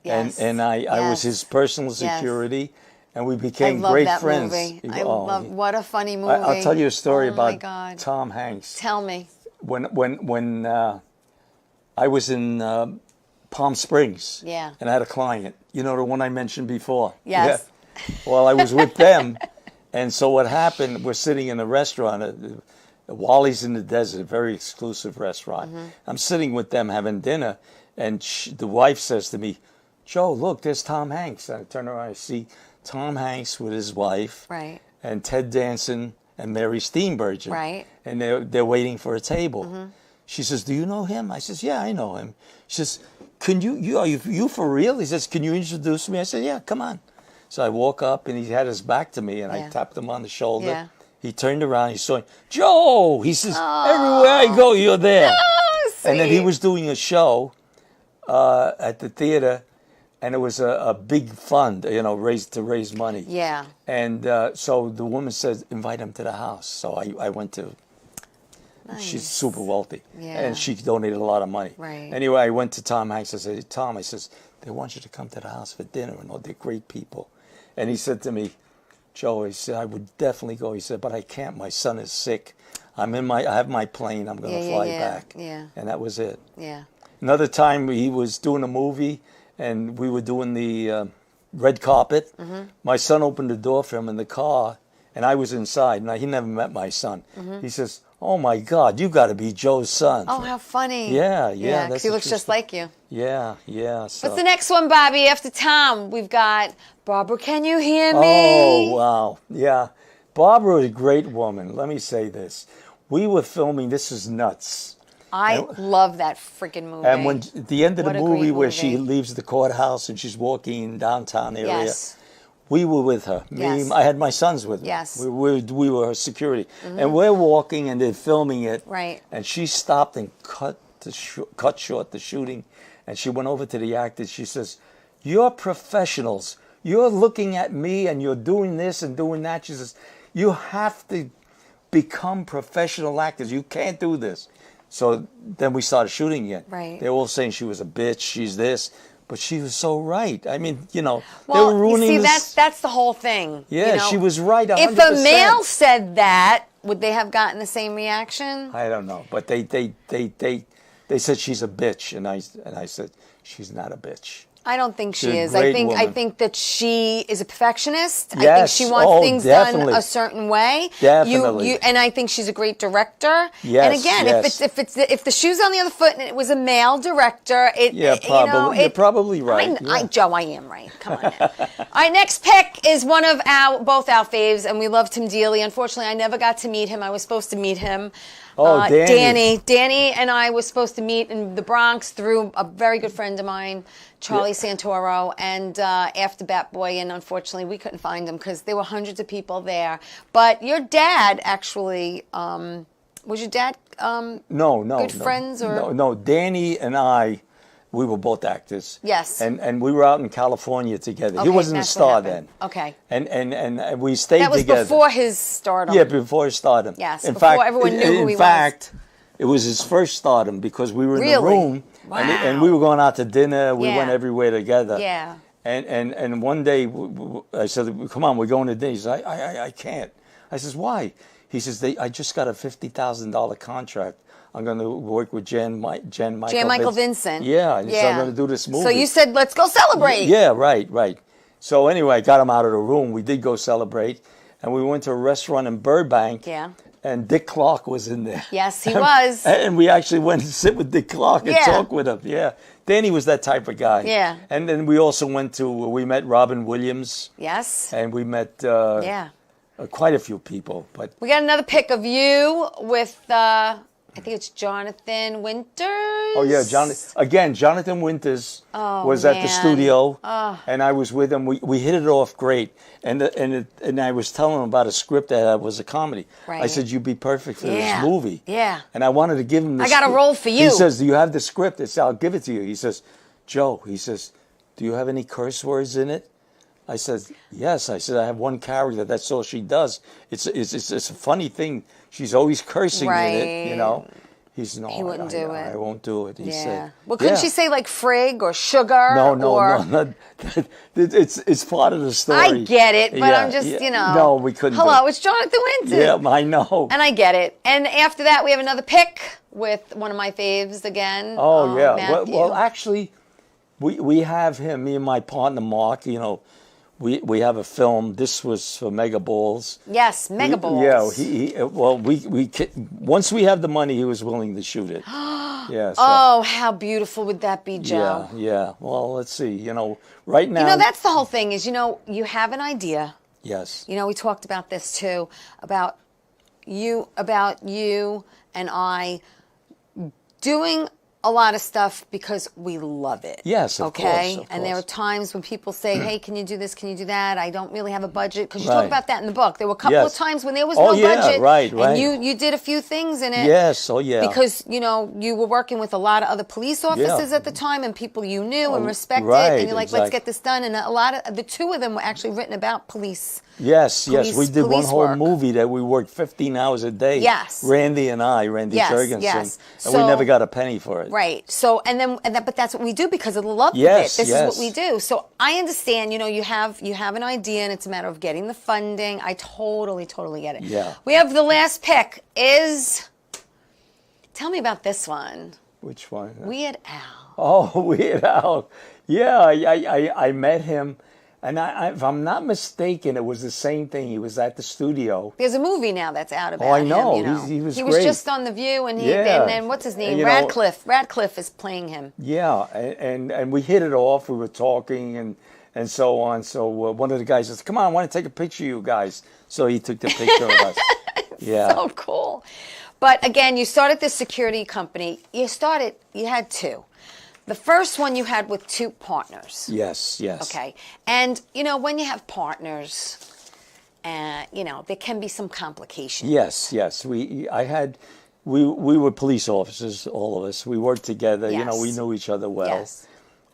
[SPEAKER 2] Yes.
[SPEAKER 3] And I was
[SPEAKER 2] Yes.
[SPEAKER 3] his personal security, and we
[SPEAKER 2] I
[SPEAKER 3] became
[SPEAKER 2] love
[SPEAKER 3] great
[SPEAKER 2] that
[SPEAKER 3] friends.
[SPEAKER 2] movie.
[SPEAKER 3] Oh,
[SPEAKER 2] What a funny movie.
[SPEAKER 3] I'll tell you a story
[SPEAKER 2] Oh, my
[SPEAKER 3] about
[SPEAKER 2] God.
[SPEAKER 3] Tom Hanks.
[SPEAKER 2] Tell me.
[SPEAKER 3] When I was in Palm Springs,
[SPEAKER 2] Yeah.
[SPEAKER 3] and I had a client, you know, the one I mentioned before.
[SPEAKER 2] Yes.
[SPEAKER 3] Yeah. Well, I was with them, and so what happened? We're sitting in a restaurant, Wally's in the Desert, a very exclusive restaurant.
[SPEAKER 2] Mm-hmm.
[SPEAKER 3] I'm sitting with them having dinner, and the wife says to me, "Joe, look, there's Tom Hanks." And I turn around, I see Tom Hanks with his wife,
[SPEAKER 2] Right.
[SPEAKER 3] and Ted Danson and Mary Steenburgen,
[SPEAKER 2] Right.
[SPEAKER 3] and they're waiting for a table. She says, "Do you know him?" I says, "Yeah, I know him." She says, "Can are you for real?" He says, "Can you introduce me?" I said, "Yeah, come on." So I walk up, and he had his back to me, and
[SPEAKER 2] Yeah.
[SPEAKER 3] I tapped him on the shoulder.
[SPEAKER 2] Yeah.
[SPEAKER 3] He turned around, he saw him. "Joe!" He says, "Everywhere I go, you're there."
[SPEAKER 2] Oh,
[SPEAKER 3] And then he
[SPEAKER 2] sweet.
[SPEAKER 3] was doing a show at the theater, and it was a big fund, you know, to raise money.
[SPEAKER 2] Yeah.
[SPEAKER 3] And so the woman said, "Invite him to the house." So I went to. She's super wealthy,
[SPEAKER 2] Yeah.
[SPEAKER 3] and she donated a lot of money.
[SPEAKER 2] Right.
[SPEAKER 3] Anyway, I went to Tom Hanks. I said, "Tom," I says, "they want you to come to the house for dinner, and they're great people." And he said to me, "Joe," he said, "I would definitely go." He said, "But I can't. My son is sick. I have my plane. I'm going to fly back."
[SPEAKER 2] Yeah.
[SPEAKER 3] And that was it.
[SPEAKER 2] Yeah.
[SPEAKER 3] Another time, he was doing a movie, and we were doing the red carpet.
[SPEAKER 2] Mm-hmm.
[SPEAKER 3] My son opened the door for him in the car, and I was inside. Now, he never met my son. He says, "Oh, my God, you got to be Joe's son."
[SPEAKER 2] Mm-hmm. Oh, how funny.
[SPEAKER 3] Yeah,
[SPEAKER 2] Yeah,
[SPEAKER 3] that's
[SPEAKER 2] he
[SPEAKER 3] a
[SPEAKER 2] looks
[SPEAKER 3] true
[SPEAKER 2] just
[SPEAKER 3] story.
[SPEAKER 2] like you.
[SPEAKER 3] Yeah. So.
[SPEAKER 2] What's the next one, Bobby? After Tom, we've got Barbara. Can you hear me?
[SPEAKER 3] Oh, wow. Yeah. Barbara is a great woman. Let me say this. We were filming, this is nuts.
[SPEAKER 2] I love that freaking movie.
[SPEAKER 3] And when at the end of
[SPEAKER 2] What
[SPEAKER 3] the
[SPEAKER 2] a great
[SPEAKER 3] movie where she
[SPEAKER 2] movie.
[SPEAKER 3] leaves the courthouse and she's walking in downtown area,
[SPEAKER 2] Yes.
[SPEAKER 3] we were with her.
[SPEAKER 2] Yes.
[SPEAKER 3] I had my sons with me.
[SPEAKER 2] Yes.
[SPEAKER 3] We were her security. And we're walking and they're filming it.
[SPEAKER 2] Right.
[SPEAKER 3] And she stopped and cut short the shooting. And she went over to the actors. She says, "You're professionals. You're looking at me and you're doing this and doing that." She says, "You have to become professional actors. You can't do this." So then we started shooting again.
[SPEAKER 2] Right.
[SPEAKER 3] They were all saying she was a bitch, she's this. But she was so right. I mean, you know,
[SPEAKER 2] Well,
[SPEAKER 3] they were ruining
[SPEAKER 2] you see,
[SPEAKER 3] this.
[SPEAKER 2] that's the whole thing.
[SPEAKER 3] Yeah,
[SPEAKER 2] you know?
[SPEAKER 3] she was right 100%.
[SPEAKER 2] If a male said that, would they have gotten the same reaction?
[SPEAKER 3] I don't know, but they said she's a bitch, and I said she's not a bitch.
[SPEAKER 2] I don't think she
[SPEAKER 3] She's a
[SPEAKER 2] is. I
[SPEAKER 3] great
[SPEAKER 2] think
[SPEAKER 3] woman.
[SPEAKER 2] that she is a perfectionist. I think
[SPEAKER 3] Yes.
[SPEAKER 2] she wants
[SPEAKER 3] Oh,
[SPEAKER 2] things
[SPEAKER 3] definitely.
[SPEAKER 2] done a certain way.
[SPEAKER 3] Definitely.
[SPEAKER 2] And I think she's a great director.
[SPEAKER 3] Yes,
[SPEAKER 2] And again,
[SPEAKER 3] yes.
[SPEAKER 2] if the shoe's on the other foot and it was a male director,
[SPEAKER 3] Yeah, probably. You're probably right.
[SPEAKER 2] Joe, I am right. Come on now. All right, next pick is one of both our faves, and we love Tim Dealey. Unfortunately, I never got to meet him. I was supposed to meet him.
[SPEAKER 3] Oh, Danny.
[SPEAKER 2] Danny and I were supposed to meet in the Bronx through a very good friend of mine, Charlie Santoro, and after Bat Boy, and unfortunately we couldn't find him because there were hundreds of people there. But your dad actually, was your dad
[SPEAKER 3] No.
[SPEAKER 2] good friends or?
[SPEAKER 3] No. Danny and I, we were both actors.
[SPEAKER 2] Yes.
[SPEAKER 3] And we were out in California together. He
[SPEAKER 2] Okay,
[SPEAKER 3] wasn't a
[SPEAKER 2] that's what
[SPEAKER 3] star
[SPEAKER 2] happened.
[SPEAKER 3] then.
[SPEAKER 2] Okay.
[SPEAKER 3] And we stayed
[SPEAKER 2] That was
[SPEAKER 3] together.
[SPEAKER 2] before his stardom.
[SPEAKER 3] Yeah, before stardom.
[SPEAKER 2] Yes,
[SPEAKER 3] in
[SPEAKER 2] before
[SPEAKER 3] fact,
[SPEAKER 2] everyone knew who he
[SPEAKER 3] in fact, it was his first stardom because we were in the
[SPEAKER 2] Really?
[SPEAKER 3] room and
[SPEAKER 2] Wow.
[SPEAKER 3] we were going out to dinner. We
[SPEAKER 2] Yeah.
[SPEAKER 3] went everywhere together.
[SPEAKER 2] Yeah.
[SPEAKER 3] And one day I said, "Come on, we're going to dinner." He said, I can't. I says, "Why?" He says, I just got a $50,000 contract. I'm going to work with Jan Michael
[SPEAKER 2] Vincent.
[SPEAKER 3] Yeah, so I'm going to do this movie.
[SPEAKER 2] So you said, let's go celebrate.
[SPEAKER 3] Yeah, right. So anyway, I got him out of the room. We did go celebrate, and we went to a restaurant in Burbank.
[SPEAKER 2] Yeah.
[SPEAKER 3] and Dick Clark was in there.
[SPEAKER 2] Yes, he was.
[SPEAKER 3] And we actually went to sit with Dick Clark and
[SPEAKER 2] Yeah.
[SPEAKER 3] talk with him. Yeah. Danny was that type of guy.
[SPEAKER 2] Yeah.
[SPEAKER 3] And then we also we met Robin Williams,
[SPEAKER 2] Yes.
[SPEAKER 3] and we met
[SPEAKER 2] Yeah.
[SPEAKER 3] quite a few people. But
[SPEAKER 2] We got another pic of you with, I think it's Jonathan Winters.
[SPEAKER 3] oh yeah, Jonathan Winters was at the
[SPEAKER 2] man.
[SPEAKER 3] studio, and I was with him. We hit it off great, and I was telling him about a script that was a comedy. I
[SPEAKER 2] Right.
[SPEAKER 3] said, "You'd be perfect for
[SPEAKER 2] Yeah.
[SPEAKER 3] this movie."
[SPEAKER 2] Yeah.
[SPEAKER 3] And I wanted to give him.
[SPEAKER 2] I got a role for
[SPEAKER 3] He
[SPEAKER 2] you.
[SPEAKER 3] says, "Do you have the script?" I said, "I'll give it to you." He says, "Joe," he says, "Do you have any curse words in it?" I said, "Yes." I said, "I have one character. That's all she does. It's a funny thing. She's always cursing in it, you know." He said, "No,
[SPEAKER 2] He wouldn't do it.
[SPEAKER 3] I won't do it." He
[SPEAKER 2] Yeah.
[SPEAKER 3] said,
[SPEAKER 2] Well, couldn't
[SPEAKER 3] "Yeah."
[SPEAKER 2] she say like frig or sugar?
[SPEAKER 3] No,
[SPEAKER 2] or...
[SPEAKER 3] no. It's part of the story.
[SPEAKER 2] I get it, but
[SPEAKER 3] Yeah,
[SPEAKER 2] I'm just,
[SPEAKER 3] yeah.
[SPEAKER 2] you know.
[SPEAKER 3] No, we couldn't. do
[SPEAKER 2] Hello,
[SPEAKER 3] it.
[SPEAKER 2] it's Jonathan Winters.
[SPEAKER 3] Yeah, I know.
[SPEAKER 2] And I get it. And after that, we have another pic with one of my faves again.
[SPEAKER 3] Oh yeah.
[SPEAKER 2] Matthew.
[SPEAKER 3] Well, actually, we have him. Me and my partner Mark. You know, we have a film. This was for Mega Balls.
[SPEAKER 2] Yes, Mega Balls.
[SPEAKER 3] Yeah. Once we have the money, he was willing to shoot it. Yeah. So,
[SPEAKER 2] Oh, how beautiful would that be, Joe?
[SPEAKER 3] Yeah. Well, let's see. You know, right now.
[SPEAKER 2] You know, that's the whole thing is, you know, you have an idea.
[SPEAKER 3] Yes.
[SPEAKER 2] You know, we talked about this too, about you and I doing a lot of stuff because we love it.
[SPEAKER 3] Yes, of
[SPEAKER 2] okay?
[SPEAKER 3] course, of
[SPEAKER 2] And there are
[SPEAKER 3] course.
[SPEAKER 2] times when people say, hey, can you do this? Can you do that? I don't really have a budget. Because you
[SPEAKER 3] Right.
[SPEAKER 2] talk about that in the book. There were a couple
[SPEAKER 3] Yes.
[SPEAKER 2] of times when there was
[SPEAKER 3] Oh,
[SPEAKER 2] no
[SPEAKER 3] yeah,
[SPEAKER 2] budget.
[SPEAKER 3] right.
[SPEAKER 2] And you did a few things in it.
[SPEAKER 3] Yes. Oh yeah.
[SPEAKER 2] Because, you know, you were working with a lot of other police officers at the time and people you knew and
[SPEAKER 3] Oh,
[SPEAKER 2] respected.
[SPEAKER 3] right,
[SPEAKER 2] And you're like, let's
[SPEAKER 3] exact-
[SPEAKER 2] get this done. And a lot of the two of them were actually written about police.
[SPEAKER 3] Yes,
[SPEAKER 2] police-
[SPEAKER 3] we did one
[SPEAKER 2] police
[SPEAKER 3] whole
[SPEAKER 2] work.
[SPEAKER 3] movie that we worked 15 hours a day.
[SPEAKER 2] Yes.
[SPEAKER 3] Randy
[SPEAKER 2] Yes,
[SPEAKER 3] Jurgensen.
[SPEAKER 2] yes.
[SPEAKER 3] And we
[SPEAKER 2] So-
[SPEAKER 3] never got a penny for it.
[SPEAKER 2] Right. So, but that's what we do because of the love
[SPEAKER 3] Yes,
[SPEAKER 2] of it. This is
[SPEAKER 3] yes.
[SPEAKER 2] what we do. So I understand, you know, you have an idea and it's a matter of getting the funding. I totally get it.
[SPEAKER 3] Yeah.
[SPEAKER 2] We have the last pick tell me about this one.
[SPEAKER 3] Which one?
[SPEAKER 2] Weird Al.
[SPEAKER 3] Oh, Weird Al. Yeah, I met him. And if I'm not mistaken, it was the same thing. He was at the studio.
[SPEAKER 2] There's a movie now that's out about
[SPEAKER 3] Oh, I
[SPEAKER 2] him.
[SPEAKER 3] know.
[SPEAKER 2] You know.
[SPEAKER 3] He was
[SPEAKER 2] He was
[SPEAKER 3] great.
[SPEAKER 2] just on The View, and
[SPEAKER 3] Yeah.
[SPEAKER 2] and then what's his name?
[SPEAKER 3] You know-
[SPEAKER 2] Radcliffe. Radcliffe is playing him.
[SPEAKER 3] Yeah, and we hit it off. We were talking and so on. So one of the guys says, "Come on, I want to take a picture of you guys." So he took the picture of us. Yeah.
[SPEAKER 2] So cool. But again, you started this security company. You had two. The first one you had with two partners.
[SPEAKER 3] Yes.
[SPEAKER 2] Okay. And, you know, when you have partners, you know, there can be some complications.
[SPEAKER 3] Yes. We were police officers, all of us. We worked together. You know, we
[SPEAKER 2] Yes.
[SPEAKER 3] knew each other well.
[SPEAKER 2] Yes.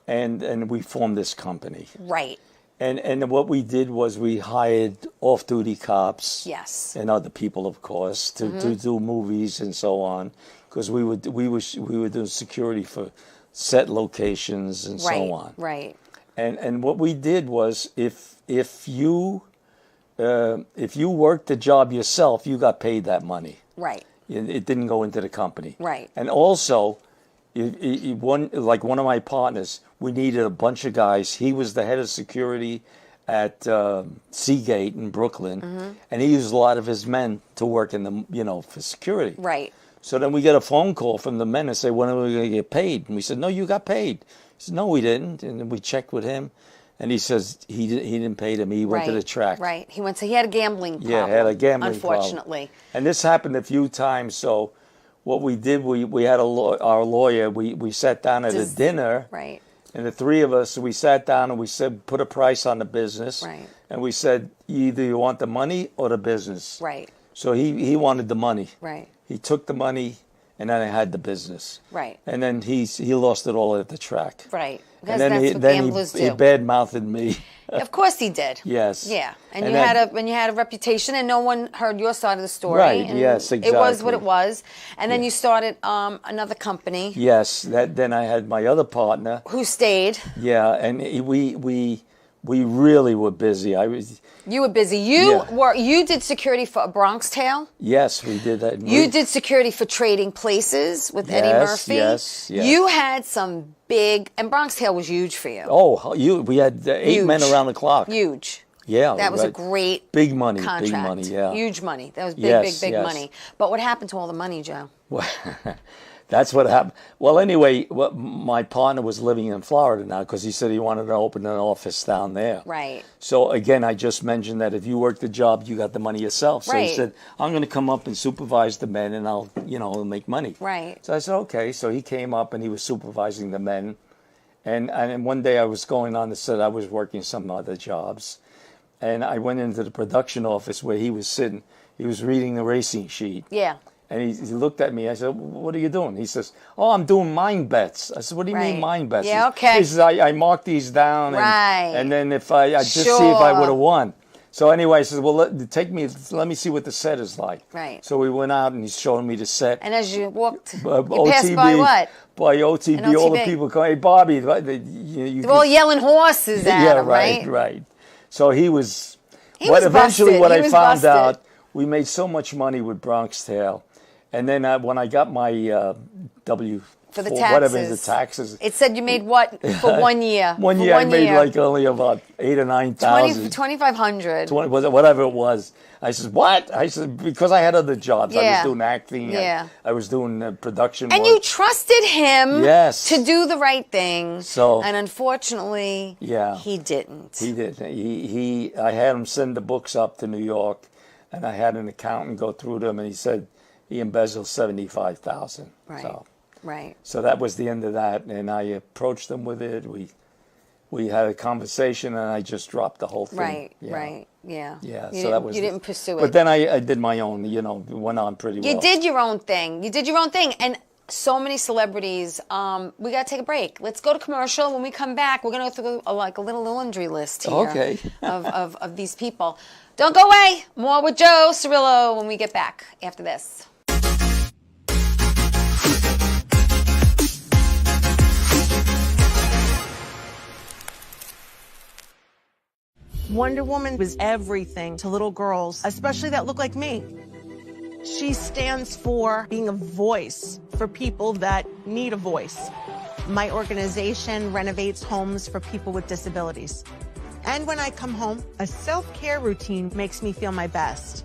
[SPEAKER 3] And we formed this company.
[SPEAKER 2] Right.
[SPEAKER 3] And what we did was we hired off-duty cops.
[SPEAKER 2] Yes.
[SPEAKER 3] And other people, of course, to do movies and so on, because we were doing security for set locations and
[SPEAKER 2] Right.
[SPEAKER 3] so on.
[SPEAKER 2] Right.
[SPEAKER 3] And what we did was if you worked the job yourself, you got paid that money.
[SPEAKER 2] Right.
[SPEAKER 3] It didn't go into the company.
[SPEAKER 2] Right.
[SPEAKER 3] And also, one of my partners, we needed a bunch of guys. He was the head of security at Seagate in Brooklyn, and he used a lot of his men to work in for security.
[SPEAKER 2] Right.
[SPEAKER 3] So then we get a phone call from the men and say, "When are we going to get paid?" And we said, "No, you got paid." He said, "No, we didn't." And then we checked with him, and he says he didn't pay them. He went to the track.
[SPEAKER 2] Right. He had a gambling problem.
[SPEAKER 3] Yeah, had a gambling
[SPEAKER 2] unfortunately.
[SPEAKER 3] problem. And this happened a few times. So what we did, we had our lawyer. We sat down at a dinner.
[SPEAKER 2] Right.
[SPEAKER 3] And the three of us, we sat down and we said, put a price on the business.
[SPEAKER 2] Right.
[SPEAKER 3] And we said, either you want the money or the business.
[SPEAKER 2] Right.
[SPEAKER 3] So he wanted the money.
[SPEAKER 2] Right.
[SPEAKER 3] He took the money, and then I had the business.
[SPEAKER 2] Right.
[SPEAKER 3] And then he lost it all at the track.
[SPEAKER 2] Right. Because
[SPEAKER 3] And then
[SPEAKER 2] that's
[SPEAKER 3] he
[SPEAKER 2] what gamblers
[SPEAKER 3] he
[SPEAKER 2] do.
[SPEAKER 3] bad-mouthed me.
[SPEAKER 2] Of course he did.
[SPEAKER 3] Yes.
[SPEAKER 2] Yeah. And,
[SPEAKER 3] And
[SPEAKER 2] you
[SPEAKER 3] then-
[SPEAKER 2] had a reputation and no one heard your side of the story.
[SPEAKER 3] Right,
[SPEAKER 2] And
[SPEAKER 3] yes,
[SPEAKER 2] It was what
[SPEAKER 3] exactly.
[SPEAKER 2] it was. And then you started another company
[SPEAKER 3] Yes. Then I had my other partner.
[SPEAKER 2] who stayed.
[SPEAKER 3] Yeah, and we really were busy.
[SPEAKER 2] You were busy. You did security for A Bronx Tale.
[SPEAKER 3] Yes, we did that.
[SPEAKER 2] You did security for Trading Places with Eddie
[SPEAKER 3] Yes,
[SPEAKER 2] Murphy.
[SPEAKER 3] yes.
[SPEAKER 2] You had some big, and Bronx Tale was huge for you.
[SPEAKER 3] Oh, we had 8 men
[SPEAKER 2] Huge.
[SPEAKER 3] around the clock.
[SPEAKER 2] Huge.
[SPEAKER 3] Yeah,
[SPEAKER 2] That was a
[SPEAKER 3] right.
[SPEAKER 2] great
[SPEAKER 3] Big money,
[SPEAKER 2] contract.
[SPEAKER 3] big money, yeah.
[SPEAKER 2] Huge money. That was big,
[SPEAKER 3] Yes,
[SPEAKER 2] big
[SPEAKER 3] yes.
[SPEAKER 2] money. But what happened to all the money, Joe?
[SPEAKER 3] Well, that's what happened. Well, anyway, my partner was living in Florida now because he said he wanted to open an office down there.
[SPEAKER 2] Right.
[SPEAKER 3] So again, I just mentioned that if you work the job, you got the money yourself. So
[SPEAKER 2] Right.
[SPEAKER 3] he said, I'm going to come up and supervise the men and I'll make money.
[SPEAKER 2] Right.
[SPEAKER 3] So I said, okay. So he came up and he was supervising the men. And one day I was going on the set, I was working some other jobs. And I went into the production office where he was sitting. He was reading the racing sheet.
[SPEAKER 2] Yeah.
[SPEAKER 3] And he looked at me. I said, what are you doing? He says, oh, I'm doing mind bets. I said, what do you
[SPEAKER 2] Right.
[SPEAKER 3] mean mind bets?
[SPEAKER 2] Yeah, okay.
[SPEAKER 3] He says, I mark these down.
[SPEAKER 2] Right.
[SPEAKER 3] And then if I just see if I would have won. So anyway, I said, well, let me see what the set is like.
[SPEAKER 2] Right.
[SPEAKER 3] So we went out and he's showing me the set.
[SPEAKER 2] And as you walked, you
[SPEAKER 3] OTB,
[SPEAKER 2] passed by what?
[SPEAKER 3] By OTB, all the
[SPEAKER 2] OTB.
[SPEAKER 3] people come, hey, Bobby.
[SPEAKER 2] They're all yelling horses at
[SPEAKER 3] yeah,
[SPEAKER 2] him,
[SPEAKER 3] right,
[SPEAKER 2] right?
[SPEAKER 3] right. So he was,
[SPEAKER 2] was
[SPEAKER 3] eventually
[SPEAKER 2] busted.
[SPEAKER 3] what
[SPEAKER 2] He
[SPEAKER 3] I
[SPEAKER 2] was
[SPEAKER 3] found
[SPEAKER 2] busted.
[SPEAKER 3] out, we made so much money with Bronx Tale. And then when I got my
[SPEAKER 2] For the
[SPEAKER 3] whatever the
[SPEAKER 2] taxes.
[SPEAKER 3] taxes,
[SPEAKER 2] It said you made what for 1 year?
[SPEAKER 3] one
[SPEAKER 2] For
[SPEAKER 3] year I made like only about 8,000 or 9,000.
[SPEAKER 2] 2,500.
[SPEAKER 3] Whatever it was. I said, what? I said, because I had other jobs. I
[SPEAKER 2] Yeah.
[SPEAKER 3] was doing acting.
[SPEAKER 2] Yeah.
[SPEAKER 3] I was doing production
[SPEAKER 2] And
[SPEAKER 3] work.
[SPEAKER 2] you trusted him
[SPEAKER 3] Yes.
[SPEAKER 2] to do the right thing.
[SPEAKER 3] So-
[SPEAKER 2] and unfortunately,
[SPEAKER 3] Yeah.
[SPEAKER 2] he didn't.
[SPEAKER 3] He did. I had him send the books up to New York, and I had an accountant go through them, and he said he embezzled 75,000.
[SPEAKER 2] Right. Right.
[SPEAKER 3] So that was the end of that, and I approached him with it. We had a conversation, and I just dropped the whole thing.
[SPEAKER 2] Right.
[SPEAKER 3] Yeah.
[SPEAKER 2] Right. Yeah.
[SPEAKER 3] Yeah.
[SPEAKER 2] You
[SPEAKER 3] So that was.
[SPEAKER 2] You didn't pursue it.
[SPEAKER 3] But then I did my own. Went on pretty well.
[SPEAKER 2] You did your own thing. You did your own thing. And so many celebrities. We got to take a break. Let's go to commercial. When we come back, we're going to go through a little laundry list here
[SPEAKER 3] Okay.
[SPEAKER 2] of these people. Don't go away. More with Joe Cirillo when we get back after this.
[SPEAKER 5] Wonder Woman was everything to little girls, especially that look like me. She stands for being a voice for people that need a voice. My organization renovates homes for people with disabilities. And when I come home, a self-care routine makes me feel my best.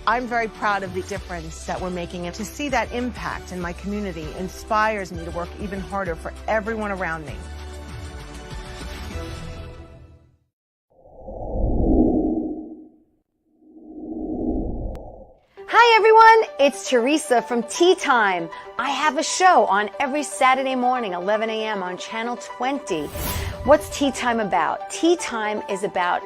[SPEAKER 5] I'm very proud of the difference that we're making, and to see that impact in my community inspires me to work even harder for everyone around me.
[SPEAKER 2] Hi everyone, it's Teresa from Tea Time. I have a show on every Saturday morning, 11 a.m. on Channel 20. What's Tea Time about? Tea Time is about